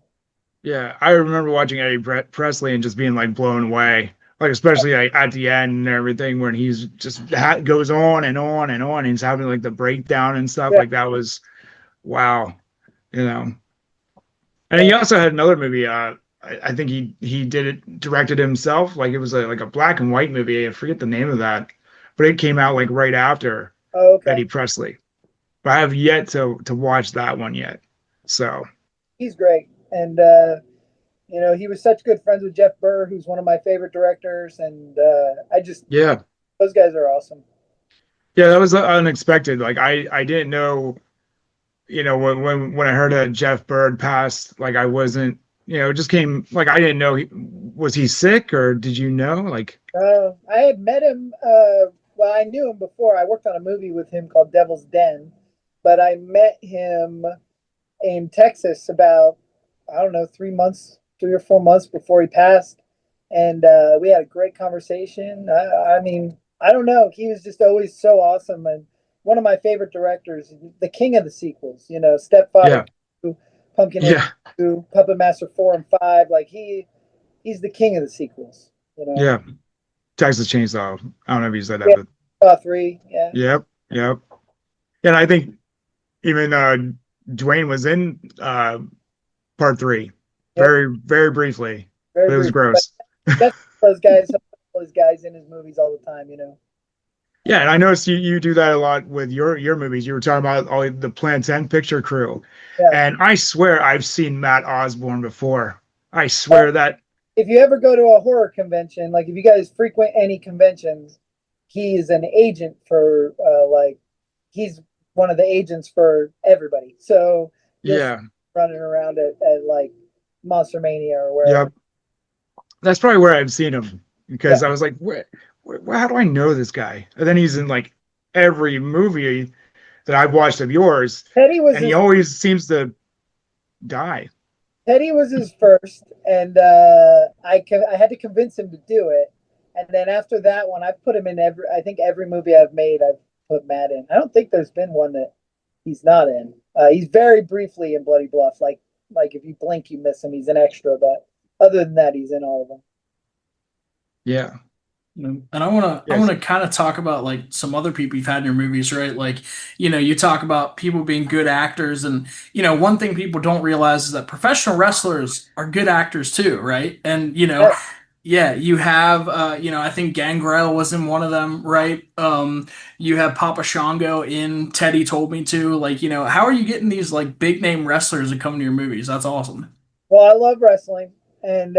Yeah, I remember watching Presley and just being like blown away, like especially like at the end and everything when he's just goes on and on and on, and he's having like the breakdown and stuff. Yeah, Like that was wow, you know. And yeah. he also had another movie. I think he did it, directed himself. Like it was like a black and white movie. I forget the name of that, but it came out like right after Oh, okay. Eddie Presley. But I have yet to watch that one yet. So He's great, and you know, he was such good friends with Jeff Burr, who's one of my favorite directors, and I just yeah. those guys are awesome. Yeah, that was unexpected. Like I didn't know, when I heard that Jeff Bird passed, like I wasn't, it just came like I didn't know was he sick or did you know? Like I had met him. Well, I knew him before. I worked on a movie with him called Devil's Den, but I met him in Texas about I don't know 3 months, 3 or 4 months before he passed, and we had a great conversation. I mean, I don't know. He was just always so awesome and one of my favorite directors, the king of the sequels. You know, Stepfather yeah, 2, Pumpkinhead yeah, 2, Puppet Master 4 and 5. Like he's the king of the sequels. You know, yeah. Texas Chainsaw. I don't know if you said that, yeah, but 3, yeah, yep, yep. And I think even Dwayne was in part three, yep, very, very briefly, very but it was brief. But gross. that's those guys, those guys in his movies all the time. You know. Yeah, and I noticed you do that a lot with your movies. You were talking about all the Plan 10 picture crew. Yeah. And I swear I've seen Matt Osborne before. I swear that If you ever go to a horror convention, like if you guys frequent any conventions, he's an agent for like he's one of the agents for everybody. So you'll see yeah, him running around at like Monster Mania or wherever. yep. That's probably where I've seen him because Yeah. I was like, how do I know this guy? And then he's in like every movie that I've watched of yours, Teddy was and he his always seems to die. Teddy was his first, and I had to convince him to do it. And then after that one, I've put him in every. I think every movie I've made, I've put Matt in. I don't think there's been one that he's not in. He's very briefly in Bloody Bluff. Like if you blink, you miss him. He's an extra, but other than that, he's in all of them. Yeah. And I Yes. wanna kind of talk about like some other people you've had in your movies, right? Like, you talk about people being good actors, and one thing people don't realize is that professional wrestlers are good actors too, right? And Yeah, yeah, you have I think Gangrel was in one of them, right? You have Papa Shango in Teddy Told Me To. Like, how are you getting these like big name wrestlers to come to your movies? That's awesome. well, I love wrestling, and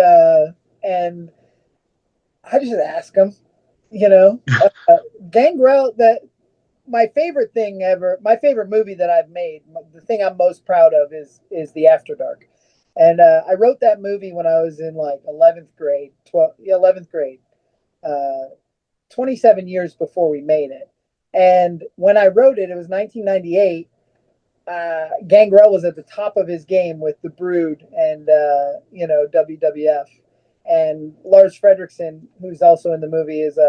I just ask him. You know, Gangrel. That my favorite thing ever, my favorite movie that I've made, the thing I'm most proud of is The After Dark. And I wrote that movie when I was in like 11th grade, 12, yeah, 11th grade, uh, 27 years before we made it. And when I wrote it, it was 1998. Gangrel was at the top of his game with the Brood and WWF. And Lars Fredrickson, who's also in the movie, is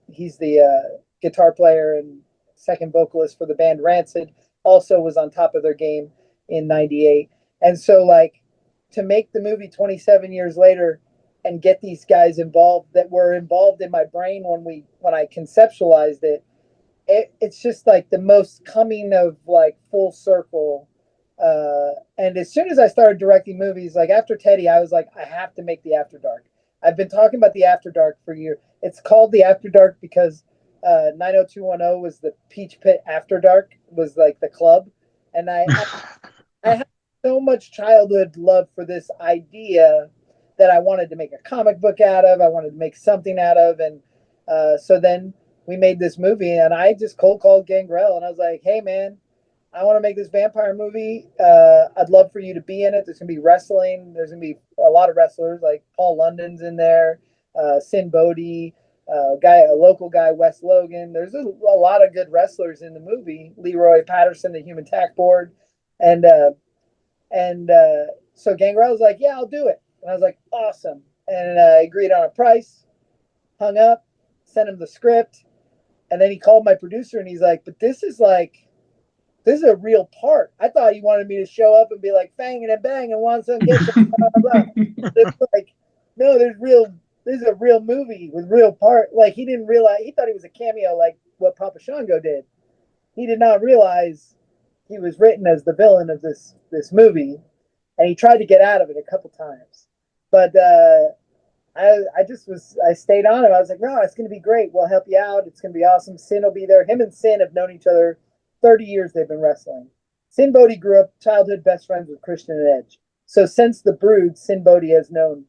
he's the guitar player and second vocalist for the band Rancid. Also was on top of their game in '98. And so, like, to make the movie 27 years later and get these guys involved that were involved in my brain when I conceptualized it's just like the most coming of like full circle. And as soon as I started directing movies, like after Teddy, I was like, I have to make the After Dark. I've been talking about the After Dark for years. It's called the After Dark because 90210 was the Peach Pit After Dark, was like the club. And I had so much childhood love for this idea that I wanted to make a comic book out of. I wanted to make something out of. And so then we made this movie, and I just cold called Gangrel, and I was like, "Hey, man, I want to make this vampire movie. I'd love for you to be in it. There's gonna be wrestling. There's gonna be a lot of wrestlers, like Paul London's in there, Sin Bodhi, a local guy, Wes Logan. There's a lot of good wrestlers in the movie. Leroy Patterson, the Human Tack Board, and so Gangrel was like, "Yeah, I'll do it," and I was like, "Awesome," and I agreed on a price, hung up, sent him the script, and then he called my producer and he's like, "But this is a real part. I thought he wanted me to show up and be like banging and banging and want some get some blah, blah, blah." It's like, no, this is a real movie with real part. Like he didn't realize he thought he was a cameo like what Papa Shango did. He did not realize he was written as the villain of this movie, and he tried to get out of it a couple times. But I stayed on him. I was like, no, it's gonna be great. We'll help you out. It's gonna be awesome. Sin will be there. Him and Sin have known each other 30 years. They've been wrestling. Sin Bodhi grew up childhood best friends with Christian and Edge. So since the Brood, Sin Bodhi has known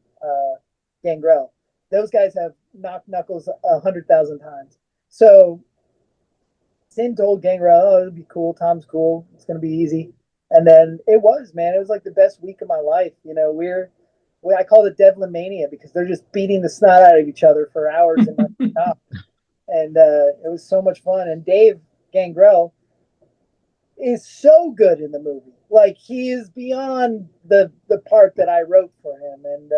Gangrel. Those guys have knocked knuckles 100,000 times. So Sin told Gangrel, "Oh, it'll be cool. Tom's cool. It's gonna be easy." And then it was, man. It was like the best week of my life. You know, I call it Devlin mania because they're just beating the snot out of each other for hours and and it was so much fun. And Dave Gangrel is so good in the movie. Like he is beyond the part that I wrote for him, and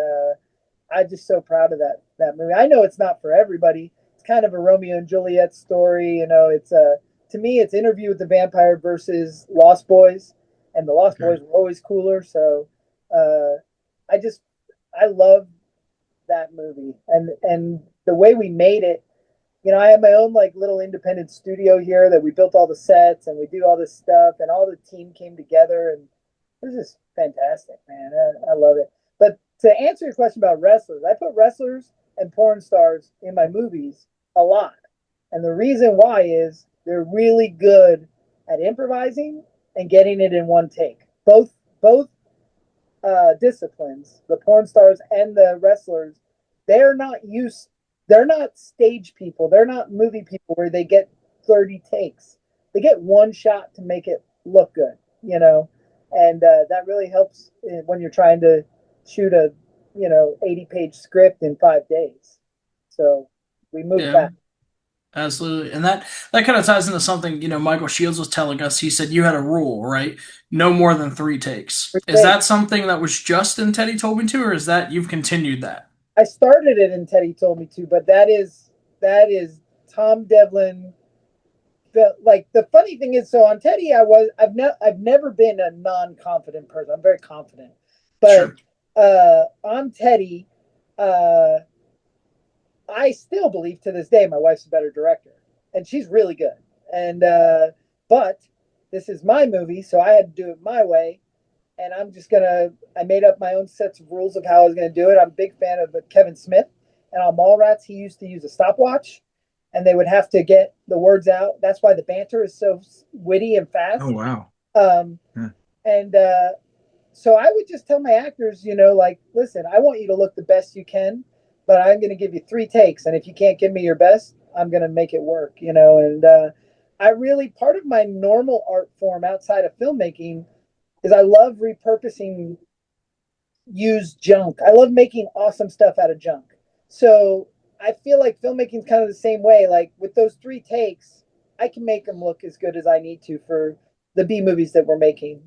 I'm just so proud of that movie. I know it's not for everybody. It's kind of a Romeo and Juliet story. You know, it's to me, it's Interview with the Vampire versus Lost Boys, and the Lost Boys were always cooler. So I just I love that movie, and the way we made it. You know, I have my own like little independent studio here that we built all the sets and we do all this stuff, and all the team came together, and it was just fantastic, man. I love it. But to answer your question about wrestlers, I put wrestlers and porn stars in my movies a lot, and the reason why is they're really good at improvising and getting it in one take. Both disciplines, the porn stars and the wrestlers, they're not used. They're not stage people. They're not movie people where they get 30 takes. They get one shot to make it look good, you know, and that really helps when you're trying to shoot a 80-page script in 5 days. So we moved Yeah. back. Absolutely. And that kind of ties into something, Michael Shields was telling us. He said you had a rule, right? No more than three takes. Is that something that was just in Teddy Told Me To, or is that you've continued that? I started it and Teddy Told Me To, but that is Tom Devlin. Like the funny thing is, so on Teddy, I've never been a non-confident person. I'm very confident, but Sure. On Teddy, uh, I still believe to this day my wife's a better director, and she's really good. And but this is my movie, so I had to do it my way. And I made up my own sets of rules of how I was gonna do it. I'm a big fan of Kevin Smith, and on Mallrats, he used to use a stopwatch, and they would have to get the words out. That's why the banter is so witty and Oh fast. wow. Um, Yeah. and so I would just tell my actors, like, listen, I want you to look the best you can, but I'm going to give you 3 takes. And if you can't give me your best, I'm going to make it work, And part of my normal art form outside of filmmaking is I love repurposing used junk. I love making awesome stuff out of junk. So I feel like filmmaking is kind of the same way. Like with those 3 takes, I can make them look as good as I need to for the B movies that we're making.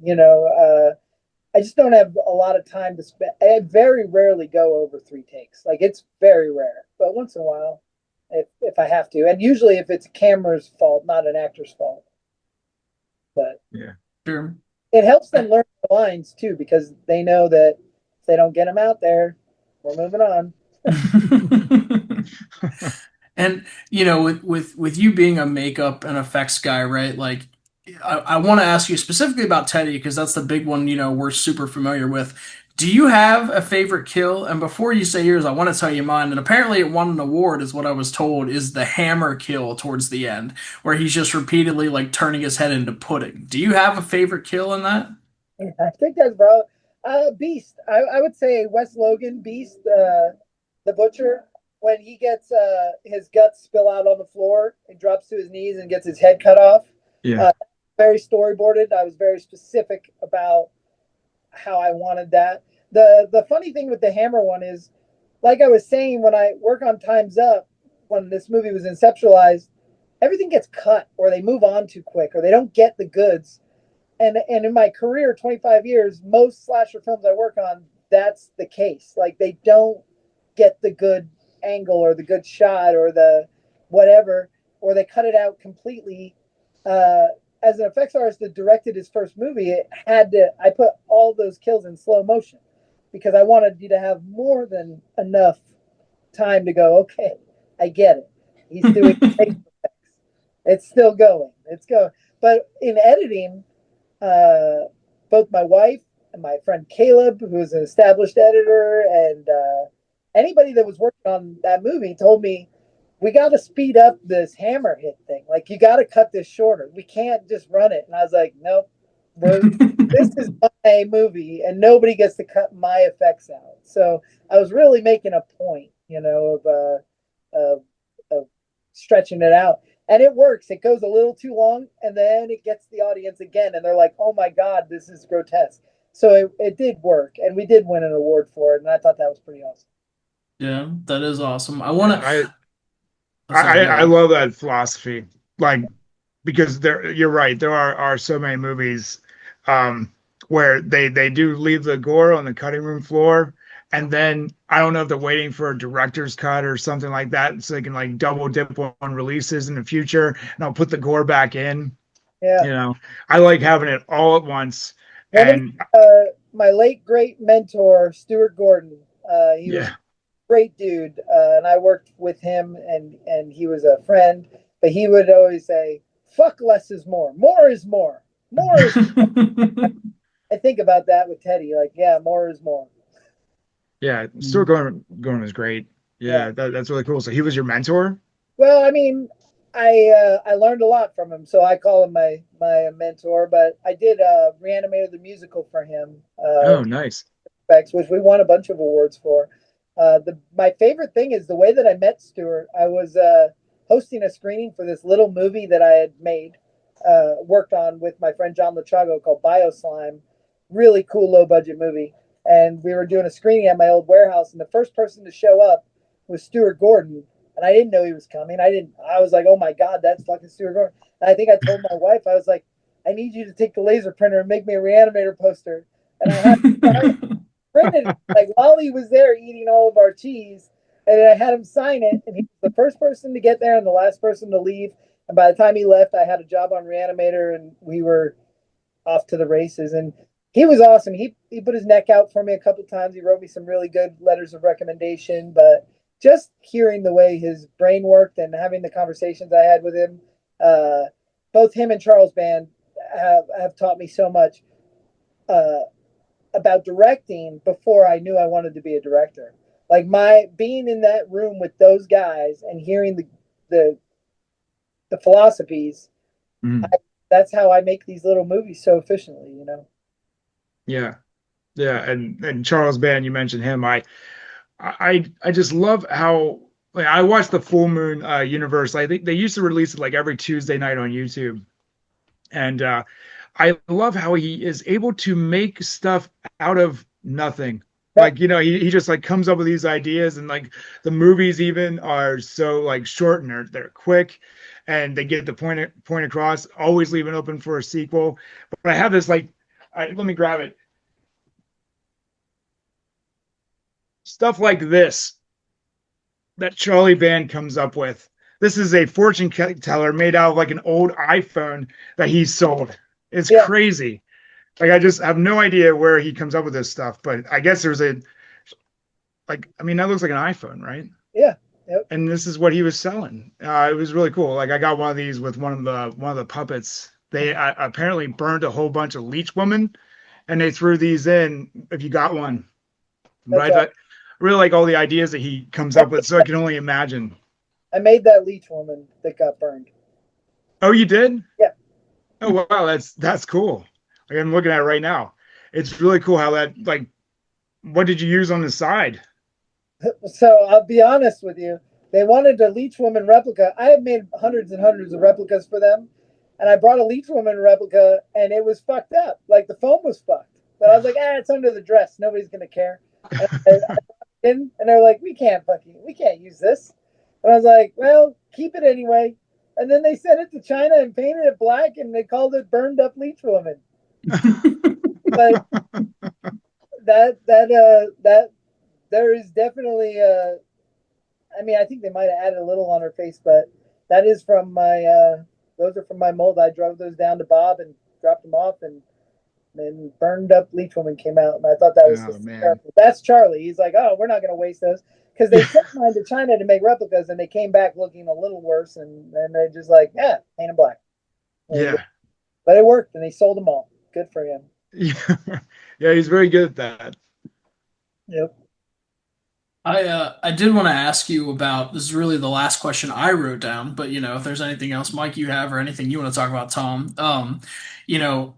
I just don't have a lot of time to spend. I very rarely go over 3 takes. Like it's very rare, but once in a while, if I have to, and usually if it's a camera's fault, not an actor's fault. But Yeah. Sure. it helps them learn the lines too, because they know that if they don't get them out there, we're moving on. And with you being a makeup and effects guy, right? Like, I want to ask you specifically about Teddy because that's the big one. We're super familiar with. Do you have a favorite kill? And before you say yours, I want to tell you mine. And apparently, it won an award, is what I was told. Is the hammer kill towards the end, where he's just repeatedly like turning his head into pudding. Do you have a favorite kill in that? I think that's bro. Beast. I would say Wes Logan, Beast, the butcher, when he gets his guts spill out on the floor, he drops to his knees and gets his head cut off. Yeah. Uh, Very storyboarded. I was very specific about how I wanted that. The funny thing with the hammer one is, like I was saying, when I work on Time's Up, when this movie was conceptualized, everything gets cut or they move on too quick or they don't get the goods. And in my career, 25 years, most slasher films I work on, that's the case. Like they don't get the good angle or the good shot or the whatever, or they cut it out completely. As an effects artist that directed his first movie, I put all those kills in slow motion because I wanted you to have more than enough time to go, okay, I get it. He's doing effects. It's still going. It's going. But in editing, both my wife and my friend Caleb, who's an established editor, and anybody that was working on that movie told me, we got to speed up this hammer hit thing. Like, you got to cut this shorter. We can't just run it. And I was like, nope, this is my movie, and nobody gets to cut my effects out. So I was really making a point, of stretching it out. And it works. It goes a little too long, and then it gets the audience again, and they're like, "Oh my God, this is grotesque." So it did work, and we did win an award for it, and I thought that was pretty awesome. Yeah, that is awesome. I want Yeah, to. Oh, sorry, go I ahead. love that philosophy. Like because you're right, there are so many movies where they do leave the gore on the cutting room floor, and then I don't know if they're waiting for a director's cut or something like that, so they can like double dip on releases in the future, and I'll put the gore back in. Yeah. You know, I like having it all at once, One of and my late great mentor, Stuart Gordon. He was a yeah. great dude, and I worked with him, and he was a friend. But he would always say, "Fuck, less is more. More is more. More is." I think about that with Teddy. Like, yeah, more is more. Yeah, Stuart Gordon was great. Yeah. Yeah, that's really cool. So he was your mentor? Well, I mean, I learned a lot from him, so I call him my mentor. But I did Reanimator the musical for him, Oh, nice. specs, which we won a bunch of awards for. The My favorite thing is the way that I met Stuart. I was hosting a screening for this little movie that I had made, worked on with my friend John Lachago called Bioslime. Really cool, low budget movie. And we were doing a screening at my old warehouse, and the first person to show up was Stuart Gordon. And I didn't know he was coming. I was like, oh my God, that's fucking Stuart Gordon. And I think I told my wife, I was like, I need you to take the laser printer and make me a Reanimator poster. And I had printed it, like while he was there eating all of our cheese, and I had him sign it, and he was the first person to get there and the last person to leave. And by the time he left, I had a job on Reanimator, and we were off to the races. And he was awesome. He put his neck out for me a couple times. He wrote me some really good letters of recommendation, but just hearing the way his brain worked and having the conversations I had with him, uh, both him and Charles Band have taught me so much. Uh, about directing before I knew I wanted to be a director. Like my being in that room with those guys and hearing the the philosophies, I, Mhm. that's how I make these little movies so efficiently. Yeah. Yeah, and Charles Band, you mentioned him. I just love how like I watched the Full Moon Universe. I think they used to release it like every Tuesday night on YouTube. And I love how he is able to make stuff out of nothing. Yep, Like, he just like comes up with these ideas, and like the movies even are so like short, and they're quick, and they get the point across, always leaving open for a sequel. But I have this like let me grab it. Stuff like this that Charlie Band comes up with. This is a fortune teller made out of like an old iPhone that he sold. It's yeah, crazy. Like I just have no idea where he comes up with this stuff, but I guess there's a like I mean that looks like an iPhone, right? yeah, yep. And this is what he was selling. It was really cool. Like I got one of these with one of the puppets. They apparently burned a whole bunch of Leech Woman, and they threw these in if you got one. But That's I all. thought really like all the ideas that he comes up with, so I can only imagine. I made that leech woman that got burned. Oh, you did? Yeah. Oh wow, that's cool. Like, I'm looking at it right now. It's really cool how that like what did you use on the side? So I'll be honest with you. They wanted a leech woman replica. I have made hundreds and hundreds of replicas for them, and I brought a leech woman replica, and it was fucked up. Like the foam was fucked. But I was like, it's under the dress. Nobody's gonna care. And they're like, we can't use this. And I was like, well, keep it anyway. And then they sent it to China and painted it black, and they called it "Burned Up Leech Woman." But that there is definitely I mean, I think they might have added a little on her face, but that is from my those are from my mold. I drove those down to Bob and dropped them off, and then Burned Up Leech Woman came out, and I thought that was Oh man. terrible. That's Charlie. He's like, oh, we're not going to waste those because they sent mine to China to make replicas, and they came back looking a little worse, and then they're just like, yeah, paint them black. Yeah. But it worked, and they sold them all. Good for him. Yeah. Yeah, he's very good at that. Yep. I did want to ask you about this is really the last question I wrote down, but if there's anything else, Mike, you have or anything you want to talk about, Tom, you know,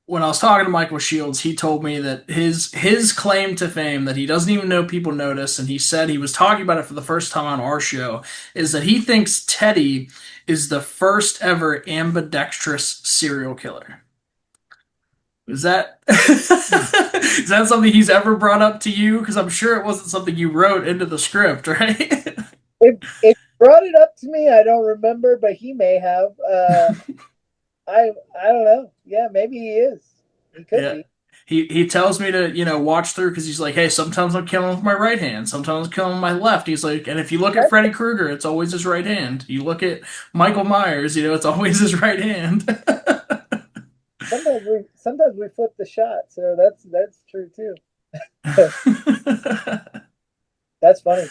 when I was talking to Michael Shields, he told me that his claim to fame that he doesn't even know people notice, and he said he was talking about it for the first time on our show, is that he thinks Teddy is the first ever ambidextrous serial killer. Is that is that something he's ever brought up to you? Because I'm sure it wasn't something you wrote into the script, right? If brought it up to me, I don't remember, but he may have. I don't know. Yeah, maybe he is. He could Yeah. be. He tells me to, watch through because he's like, hey, sometimes I'm killing with my right hand, sometimes I'm killing with my left. He's like, and if you look at Freddy Krueger, it's always his right hand. You look at Michael Myers, it's always his right hand. Sometimes we flip the shot, so that's true too. That's funny.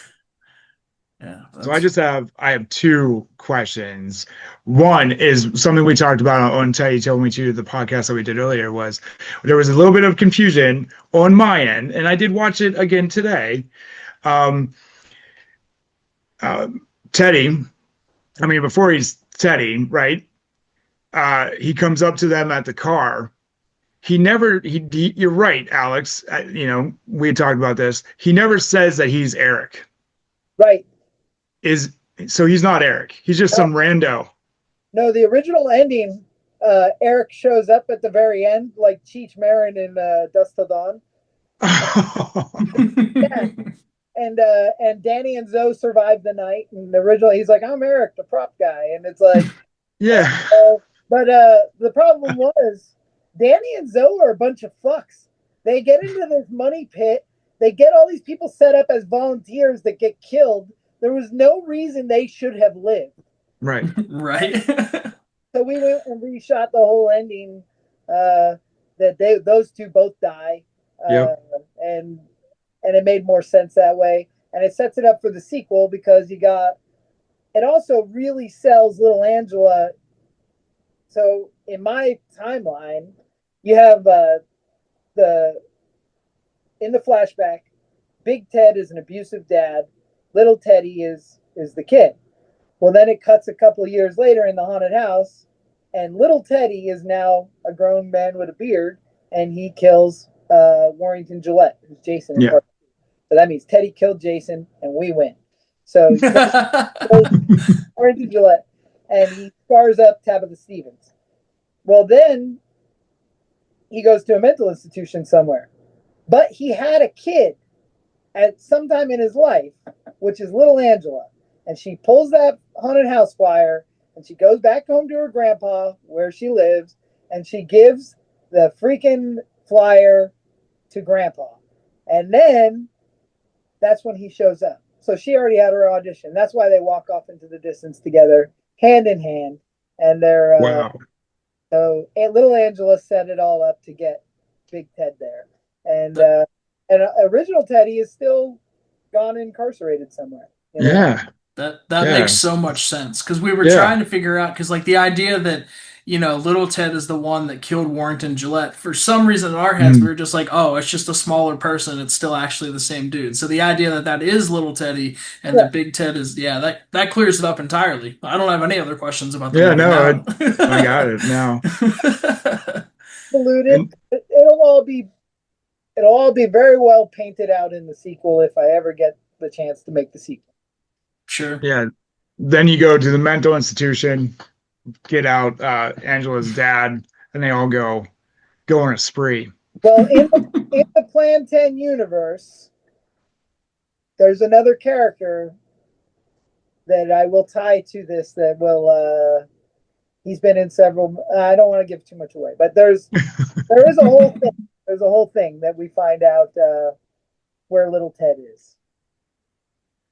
Yeah, So I have two questions. One is something we talked about on Teddy Told Me To, the podcast that we did earlier, was there was a little bit of confusion on my end, and I did watch it again today. Um, uh, Teddy, I mean, before he's Teddy, right? He comes up to them at the car. You're right, Alex. We had talked about this. He never says that he's Eric. Right. Is So he's not Eric. He's just No, some rando. no, the original ending, Eric shows up at the very end, like Cheech Marin in Dust Till Dawn. Yeah, and Danny and Zoe survive the night. And originally, he's like, "I'm Eric, the prop guy," and it's like, Yeah. but the problem was Danny and Zoe are a bunch of fucks. They get into this money pit. They get all these people set up as volunteers that get killed. There was no reason they should have lived. Right. Right. So we went and reshot the whole ending. That those two both die, Yep. and it made more sense that way. And it sets it up for the sequel because it also really sells Little Angela. So in my timeline, you have the in the flashback, Big Ted is an abusive dad. Little Teddy is the kid. Well, then it cuts a couple of years later in the haunted house, and little Teddy is now a grown man with a beard, and he kills Warrington Gillette, who's Jason in Yeah. part two. So that means Teddy killed Jason, and we win. So he kills Warrington Gillette, and he scars up Tabitha Stevens. Well, then he goes to a mental institution somewhere. But he had a kid at some time in his life, which is little Angela. And she pulls that haunted house flyer and she goes back home to her grandpa where she lives and she gives the freaking flyer to grandpa. And then that's when he shows up. So she already had her audition. That's why they walk off into the distance together, hand in hand. And they're Wow. so little Angela set it all up to get Big Ted there. And original Teddy is still gone incarcerated somewhere. Yeah. That Yeah. makes so much sense because we were Yeah. trying to figure out because like the idea that little Ted is the one that killed Warrington Gillette for some reason in our heads we Mm. were just like, oh, it's just a smaller person, it's still actually the same dude. So the idea that that is little Teddy and Yeah. that Big Ted is, yeah, that clears it up entirely. I don't have any other questions about the Yeah. movie No, now. I got it now. Polluted. And It'll all be very well painted out in the sequel if I ever get the chance to make the sequel. Sure. yeah, then you go to the mental institution, get out Angela's dad, and they all go on a spree. Well, in the Plan 10 universe, there's another character that I will tie to this that will he's been in several. I don't want to give too much away, but there is a whole thing. There's a whole thing that we find out where little Ted is.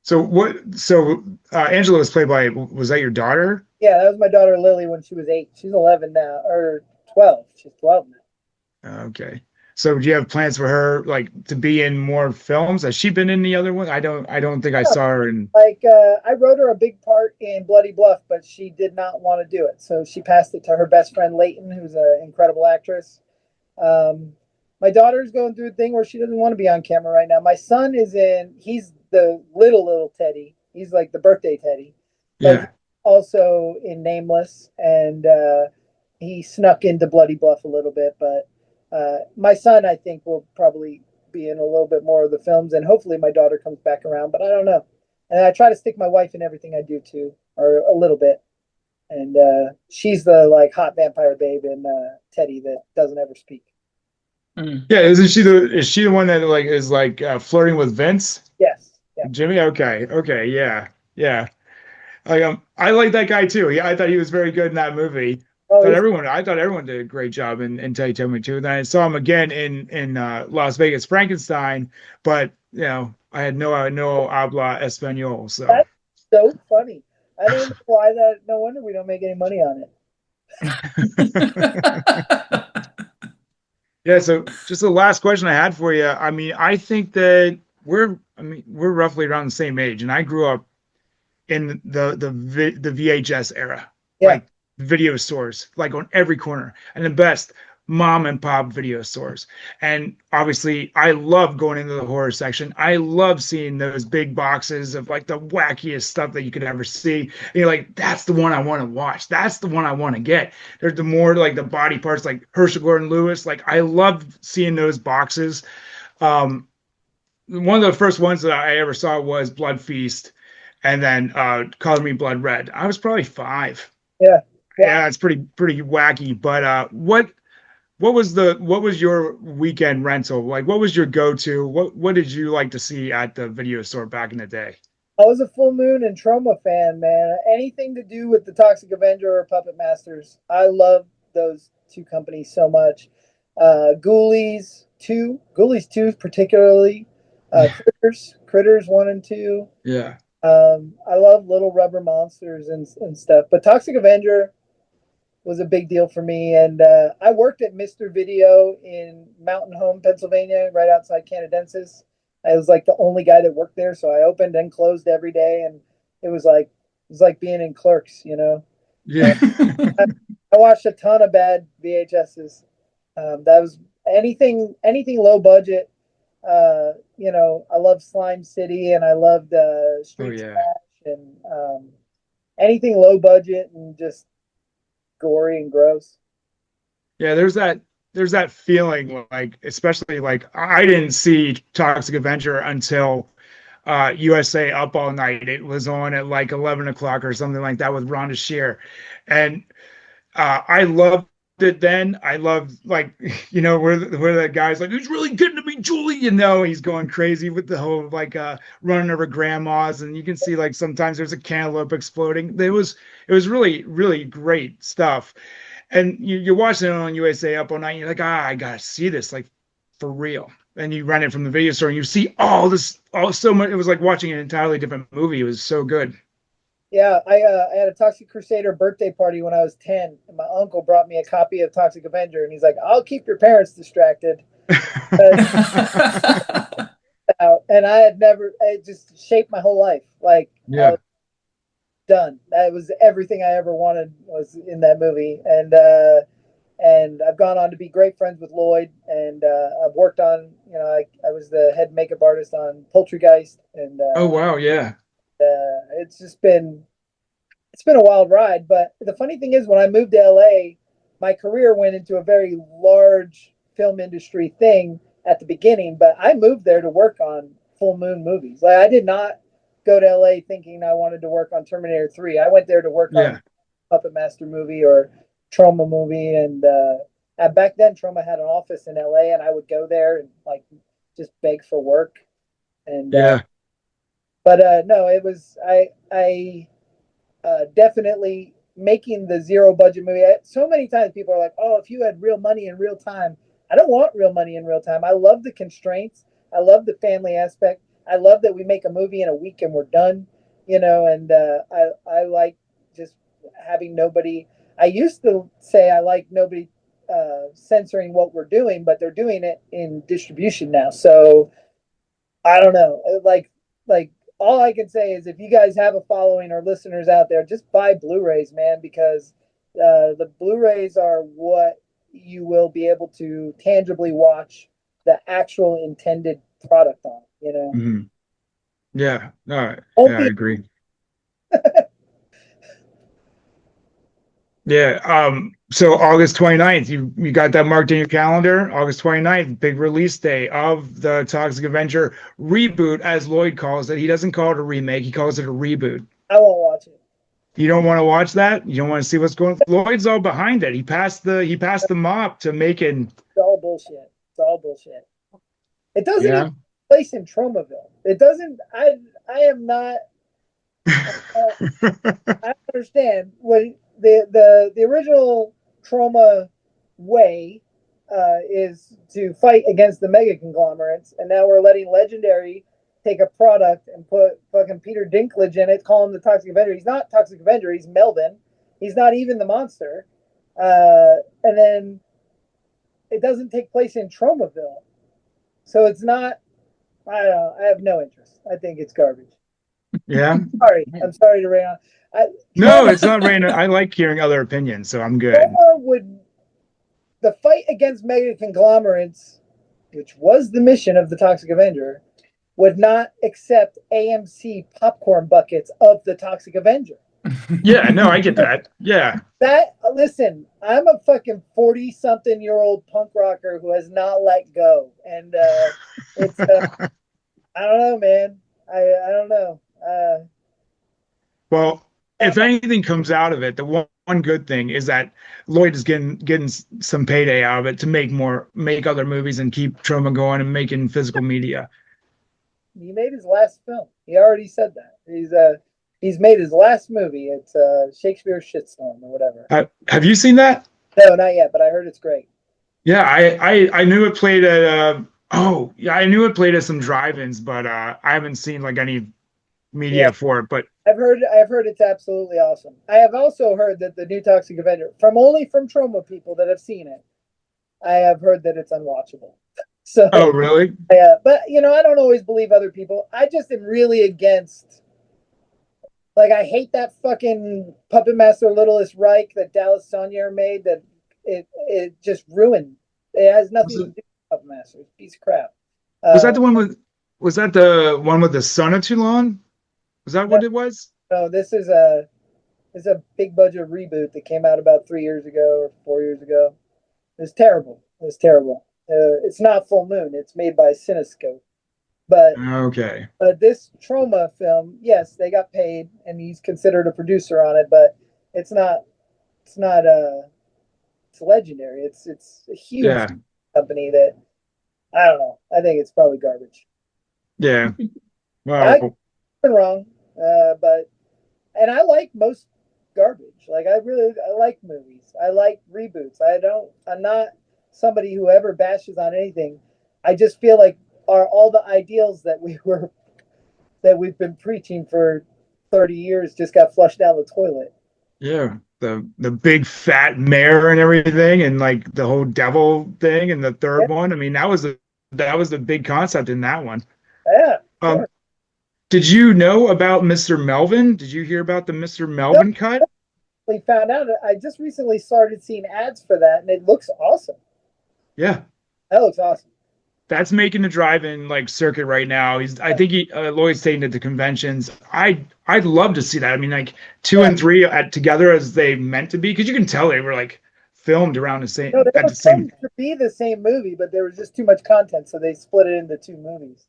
So what? So Angela was played by. Was that your daughter? Yeah, that was my daughter Lily when she was 8. She's 11 now, or 12. She's 12 now. Okay. So do you have plans for her like to be in more films? Has she been in the other one? I don't think I Yeah, saw her in. like I wrote her a big part in Bloody Bluff, but she did not want to do it, so she passed it to her best friend Leighton, who's an incredible actress. Um, my daughter's going through a thing where she doesn't want to be on camera right now. My son is in. He's the little Teddy. He's like the birthday Teddy, but he's Yeah. also in Nameless, and he snuck into Bloody Bluff a little bit. But my son, I think, will probably be in a little bit more of the films, and hopefully my daughter comes back around. But I don't know. And I try to stick my wife in everything I do too, or a little bit. And she's the like hot vampire babe in Teddy that doesn't ever speak. Mm. Yeah. Isn't she the? Is she the one that like is like flirting with Vince? Yes. Yeah. Jimmy? Okay. Okay. Yeah. Yeah. I like that guy too. Yeah, I thought he was very good in that movie. Oh, he's I thought everyone did a great job in Teddy Told Me too. Then I saw him again in Las Vegas Frankenstein, but you know, I had no habla español, so that's so funny. I don't know why that. No wonder we don't make any money on it. yeah, so just the last question I had for you. I mean, I think that we're roughly around the same age, and I grew up in the VHS era, Yeah. like video stores, like on every corner, and the best mom and pop video stores. And obviously, I love going into the horror section. I love seeing those big boxes of like the wackiest stuff that you could ever see. And you're like, that's the one I want to watch. That's the one I want to get. There's the more like the body parts, like Herschel Gordon Lewis. Like I love seeing those boxes. Um, One of the first ones that I ever saw was Blood Feast, and then Color Me Blood Red. I was probably 5. Yeah. Yeah. Yeah, it's pretty wacky. But what was your weekend rental? Like what was your go-to? What did you like to see at the video store back in the day? I was a Full Moon and Trauma fan, man. Anything to do with the Toxic Avenger or Puppet Masters. I love those two companies so much. Ghoulies 2 particularly. Critters 1 and 2. Yeah. I love Little Rubber Monsters and stuff. But Toxic Avenger was a big deal for me. And I worked at Mr. Video in Mountain Home, Pennsylvania, right outside Canadensis. I was like the only guy that worked there, so I opened and closed every day, and it was like being in Clerks, you know. Yeah. I, I watched a ton of bad VHSs. That was anything low budget. I love Slime City, and I loved Oh Street yeah. Smash, and anything low budget and just gory and gross. Yeah, there's that feeling like especially like I didn't see Toxic Avenger until USA Up All Night. It was on at like 11 o'clock or something like that with Rhonda Shear. And I loved it then. I loved like where that guy's like, it's really getting to me, Julie. He's going crazy with the whole like running over grandmas, and you can see like sometimes there's a cantaloupe exploding. It was really, really great stuff. And you're watching it on USA Up All Night, and you're like, I gotta see this like for real. And you rent it from the video store and you see all this, all so much. It was like watching an entirely different movie. It was so good. Yeah, I had a Toxic Crusader birthday party when I was 10, and my uncle brought me a copy of Toxic Avenger, and he's like, "I'll keep your parents distracted." And I had never. It just shaped my whole life. Like I Yeah. was done. That was everything I ever wanted was in that movie, and I've gone on to be great friends with Lloyd, and I've worked on. I was the head makeup artist on Poultrygeist, and Oh wow, yeah. it's just been a wild ride. But the funny thing is, when I moved to LA, my career went into a very large film industry thing at the beginning. But I moved there to work on Full Moon movies. Like I did not go to LA thinking I wanted to work on Terminator 3. I went there to work on Yeah. Puppet Master movie or Trauma movie, and back then Trauma had an office in LA, and I would go there and like just beg for work. And Yeah. But no, it was I definitely making the zero budget movie. So many times people are like, "Oh, if you had real money in real time." I don't want real money in real time. I love the constraints. I love the family aspect. I love that we make a movie in a week and we're done. And I like just having nobody. I used to say I like nobody censoring what we're doing, but they're doing it in distribution now. So I don't know. Like all I can say is if you guys have a following or listeners out there, just buy Blu-rays, man, because the Blu-rays are what you will be able to tangibly watch the actual intended product on. Hmm. Yeah, no, Won't yeah, I be agree. Yeah. So August 29th, you got that marked in your calendar. August 29th, big release day of the Toxic Avenger reboot, as Lloyd calls it. He doesn't call it a remake, he calls it a reboot. I won't watch it. You don't want to watch that? You don't want to see what's going. Lloyd's all behind it. He passed the mop to making. It's all bullshit. It's all bullshit. It doesn't even Yeah. take place in Tromaville. It doesn't. I am not. I understand when the original Trauma way is to fight against the mega conglomerates, and now we're letting Legendary take a product and put fucking Peter Dinklage in it, call him the Toxic Avenger. He's not Toxic Avenger. He's Melvin. He's not even the monster. And then it doesn't take place in Tromaville, so it's not. I don't know. I have no interest. I think it's garbage. Yeah. Sorry, I'm sorry to rain on. No, it's not raining. I like hearing other opinions, so I'm good. Trauma would the fight against mega conglomerates, which was the mission of the Toxic Avenger, would not accept AMC popcorn buckets of the Toxic Avenger. Yeah, no, I get that. Yeah. That listen, I'm a fucking 40-something-year-old punk rocker who has not let go, and it's I don't know, man. I don't know. Well, if anything comes out of it, the one good thing is that Lloyd is getting some payday out of it to make other movies and keep Troma going and making physical media. He made his last film. He already said that. He's made his last movie. It's Shakespeare's Shitstorm or whatever. Have you seen that? No, not yet, but I heard it's great. Yeah, I knew it played at oh yeah, I knew it played at some drive-ins, but I haven't seen like any Yeah, media for it. But I've heard it's absolutely awesome. I have also heard that the new Toxic Avenger, from Troma people that have seen it, I have heard that it's unwatchable. So oh really? yeah, but I don't always believe other people. I just am really against. Like, I hate that fucking Puppet Master Littlest Reich that Dallas Sonyer made. That it just ruined. It has nothing to do with Puppet Master. It's a piece of crap. Was that the one with was that the one with the son of Toulon? Was that what it was? No, this is a big budget reboot that came out about 3 years ago or 4 years ago. It's terrible. It's terrible. It's not Full Moon. It's made by Cinescope. But Okay. this Troma film, yes, they got paid, and he's considered a producer on it. But it's not. It's not. It's legendary. It's a huge Yeah. company that I don't know. I think it's probably garbage. Yeah. I've Well, been wrong, but and I like most garbage. Like I like movies. I like reboots. I'm not somebody who ever bashes on anything. I just feel like are all the ideals that we've been preaching for 30 years just got flushed down the toilet. yeah. The big fat mare and everything, and like the whole devil thing, and the Yeah, third one. I mean, that was the big concept in that one. yeah, Um, sure. did you know about Mr. Melvin? Did you hear about the Mr. No, Melvin cut? we found out. I just recently started seeing ads for that, and it looks awesome. Yeah. That looks awesome. That's making the drive-in like circuit right now. I think Lloyd's taking it to conventions. I'd love to see that. I mean, like two Yeah. and three together as they meant to be, because you can tell they were like filmed around the No, same they at were the same. supposed to be the same movie, but there was just too much content, so they split it into two movies.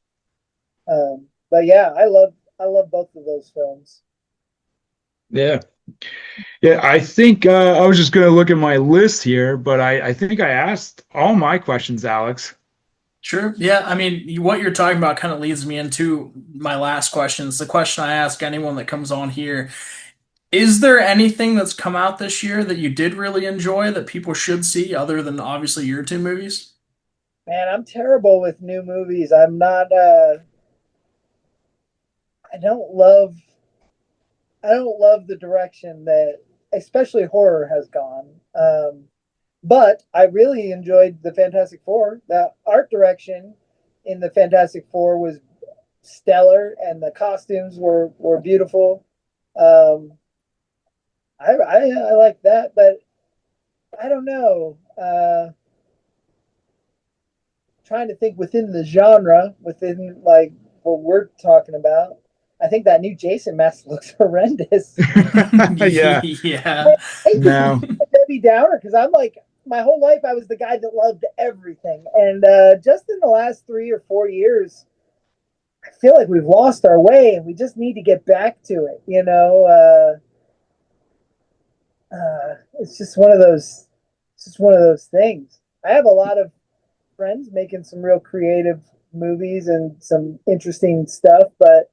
But yeah, I love both of those films. Yeah, yeah. I think I was just gonna look at my list here, but I think I asked all my questions, Alex. Sure. Yeah. I mean, what you're talking about kind of leads me into my last question. It's the question I ask anyone that comes on here. Is there anything that's come out this year that you did really enjoy that people should see other than obviously your two movies? Man, I'm terrible with new movies. I'm not. I don't love. I don't love the direction that, especially horror, has gone. But I really enjoyed the Fantastic Four. The art direction in the Fantastic Four was stellar, and the costumes were beautiful. Um, I like that, but I don't know. Trying to think within the genre, within like what we're talking about. I think that new Jason mask looks horrendous. Yeah. Yeah. I hate to be No. a Debbie Downer because I'm like my whole life I was the guy that loved everything, and just in the last 3 or 4 years, I feel like we've lost our way, and we just need to get back to it. It's just one of those. It's just one of those things. I have a lot of friends making some real creative movies and some interesting stuff, but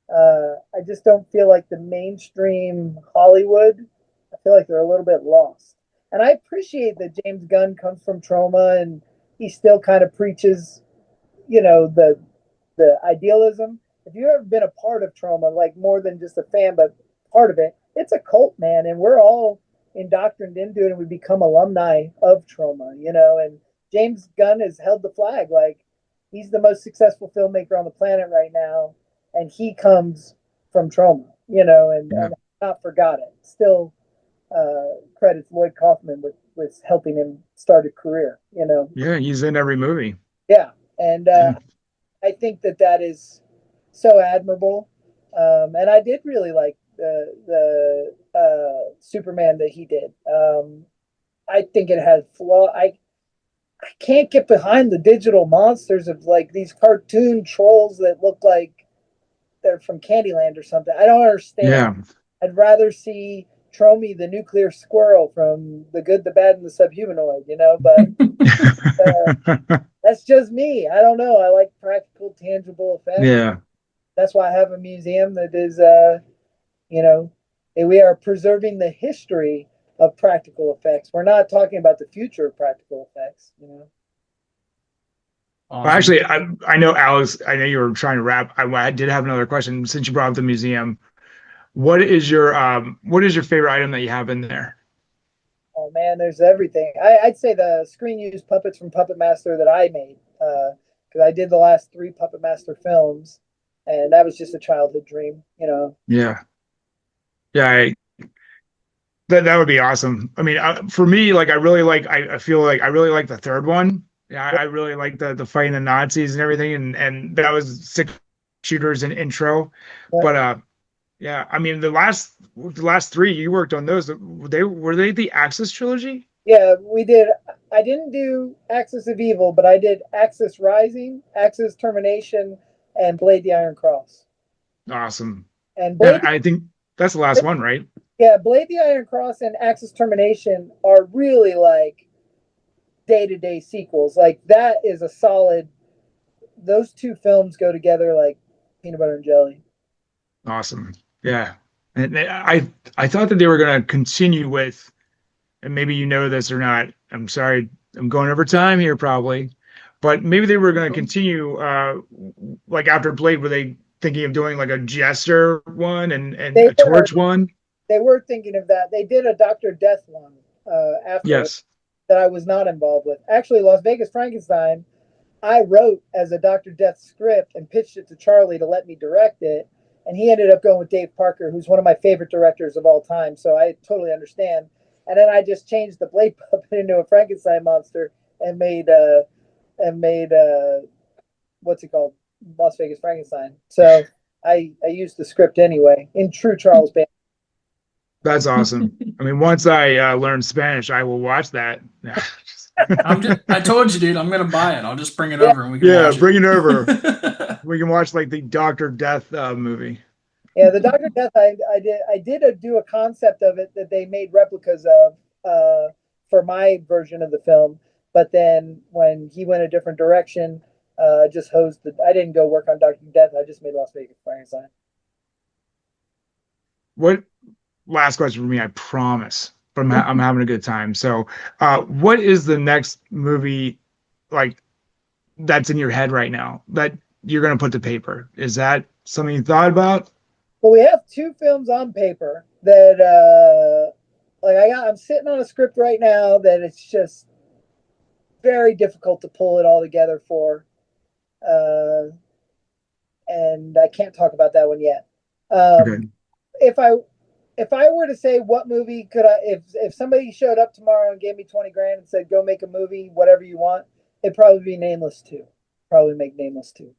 I just don't feel like the mainstream Hollywood. I feel like they're a little bit lost. And I appreciate that James Gunn comes from trauma and he still kind of preaches, the idealism. If you've ever been a part of trauma, like more than just a fan, but part of it, it's a cult, man, and we're all indoctrinated into it, and we become alumni of trauma, And James Gunn has held the flag, like he's the most successful filmmaker on the planet right now, and he comes from trauma, Yeah. and not forgot it. Still credits Lloyd Kaufman with helping him start a career. Yeah, he's in every movie. Yeah, and Yeah. I think that is so admirable. And I did really like the Superman that he did. I think it had flaw. I can't get behind the digital monsters of like these cartoon trolls that look like they're from Candyland or something. I don't understand. Yeah. I'd rather see Tromy the nuclear squirrel from The Good, the Bad, and the Subhumanoid. But that's just me. I don't know. I like practical, tangible effects. Yeah. That's why I have a museum that is, you know, we are preserving the history of practical effects. We're not talking about the future of practical effects. Well, Awesome. actually, I know Alex. I know you were trying to wrap. I did have another question since you brought up the museum. What is your favorite item that you have in there? Oh man, there's everything. I'd say the screen used puppets from Puppet Master that I made, because I did the last three Puppet Master films, and that was just a childhood dream. Yeah. Yeah. That would be awesome. I mean, for me, like I feel like I really like the third one. Yeah, I really like the fighting the Nazis and everything, and that was six shooters and intro. Yeah, But yeah, I mean the last three you worked on those. Were they the Axis trilogy? yeah, we did. I didn't do Axis of Evil, but I did Axis Rising, Axis Termination, and Blade the Iron Cross. Awesome. And And Blade, I think that's the last one, right? yeah, Blade the Iron Cross and Axis Termination are really like day-to-day sequels. Like that is a solid. Those two films go together like peanut butter and jelly. Awesome. Yeah. And I thought that they were going to continue with, and maybe you know this or not. I'm sorry, I'm going over time here probably, but maybe they were going to continue like after Blade, were they thinking of doing like a Jester one and They a were Torch one? they were thinking of that. They did a Doctor Death one after Yes. that I was not involved with. Actually, Las Vegas Frankenstein, I wrote as a Doctor Death script and pitched it to Charlie to let me direct it, and he ended up going with Dave Parker, who's one of my favorite directors of all time. So I totally understand. And then I just changed the Blade puppet into a Frankenstein monster and made what's it called, Las Vegas Frankenstein. So I used the script anyway in true Charles Band. That's awesome. I mean, once I learn Spanish, I will watch that. I told you, dude, I'm gonna buy it. I'll just bring it Yeah, over and we can Yeah, watch it. bring it over. We can watch like the Doctor Death movie. yeah. The Doctor Death, I did do a concept of it that they made replicas of for my version of the film. But then when he went a different direction, I just hosed the. I didn't go work on Doctor Death. I just made Las Vegas Frankenstein. What last question for me, I promise. But I'm having a good time. So, what is the next movie like that's in your head right now that you're gonna put to paper? Is that something you thought about? Well, we have two films on paper that like I'm sitting on a script right now that it's just very difficult to pull it all together for. Uh, and I can't talk about that one yet. Okay. If I were to say what movie could I if somebody showed up tomorrow and gave me 20 grand and said go make a movie whatever you want, it'd probably be Nameless 2. Probably make Nameless 2.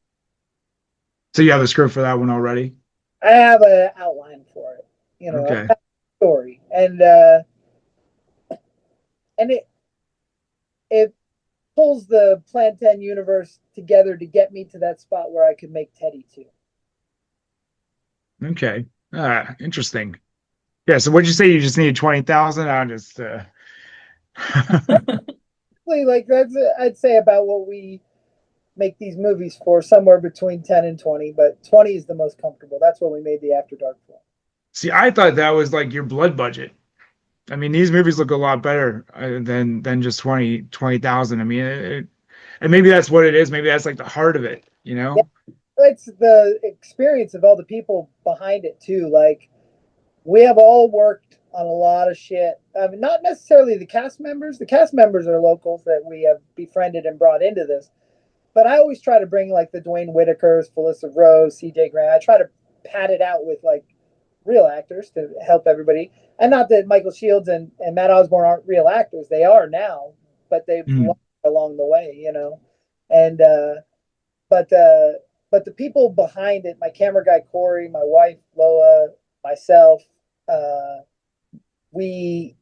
So you have a script for that one already? I have an outline for it. I Okay. have a story and it pulls the Plan 10 universe together to get me to that spot where I could make Teddy 2. Okay. Interesting. Yeah, so what'd you say? You just needed 20,000? I'll just Like that's I'd say about what we make these movies for, somewhere between 10 and 20, but 20 is the most comfortable. That's what we made the After Dark for. see, I thought that was like your blood budget. I mean, these movies look a lot better than just 20,000. I mean, and maybe that's what it is. Maybe that's like the heart of it, you Yeah, know? it's the experience of all the people behind it too. Like we have all worked on a lot of shit. I mean, not necessarily the cast members. The cast members are locals that we have befriended and brought into this. But I always try to bring like the Dwayne Whitakers, Felissa Rose, C.J. Grant. I try to pad it out with like real actors to help everybody. And not that Michael Shields and Matt Osborne aren't real actors; they are now, but they've Mm, learned along the way. And but but the people behind it, my camera guy Corey, my wife Lola, myself, uh, we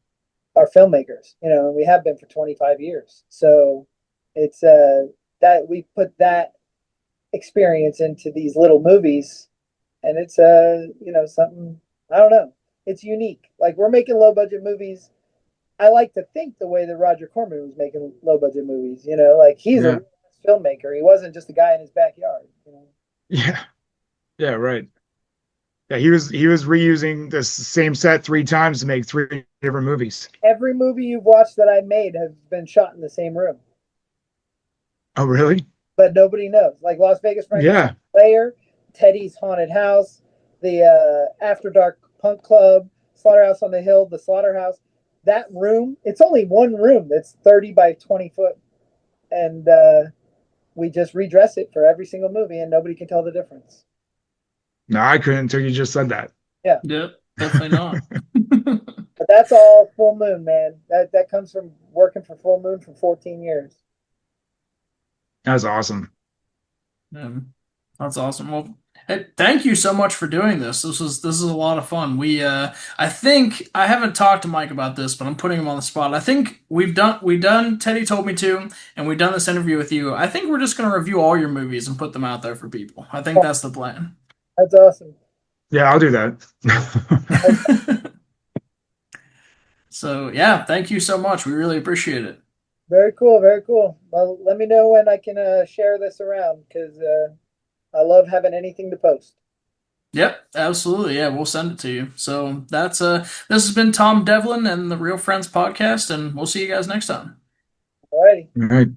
are filmmakers, and we have been for 25 years. So it's that we put that experience into these little movies, and it's something, I don't know. It's unique. Like we're making low budget movies. I like to think the way that Roger Corman was making low budget movies. Like he's a yeah. real filmmaker. He wasn't just a guy in his backyard. Yeah. Yeah, right. Yeah, he was reusing the same set 3 times to make 3 different movies. Every movie you've watched that I made has been shot in the same room, Oh, really? but nobody knows. Like Las Vegas Frankenstein Yeah. Lair, Teddy's Haunted House, the After Dark Punk Club, Slaughterhouse on the Hill, the Slaughterhouse. That room, it's only one room that's 30 by 20 foot, and we just redress it for every single movie, and nobody can tell the difference. No, I couldn't until you just said that. Yeah, Yep, definitely not. but that's all Full Moon, man. That comes from working for Full Moon for 14 years. That's awesome. That's awesome. Well, hey, thank you so much for doing this. This is a lot of fun. I think I haven't talked to Mike about this, but I'm putting him on the spot. I think we done Teddy Told Me To, and we've done this interview with you. I think we're just gonna review all your movies and put them out there for people. I think that's the plan. That's awesome. Yeah, I'll do that. So yeah, thank you so much. We really appreciate it. Very cool, very cool. Well, let me know when I can share this around because I love having anything to post. Yep, absolutely. Yeah, we'll send it to you. So this has been Tom Devlin and the Real Friends podcast, and we'll see you guys next time. All righty. All right.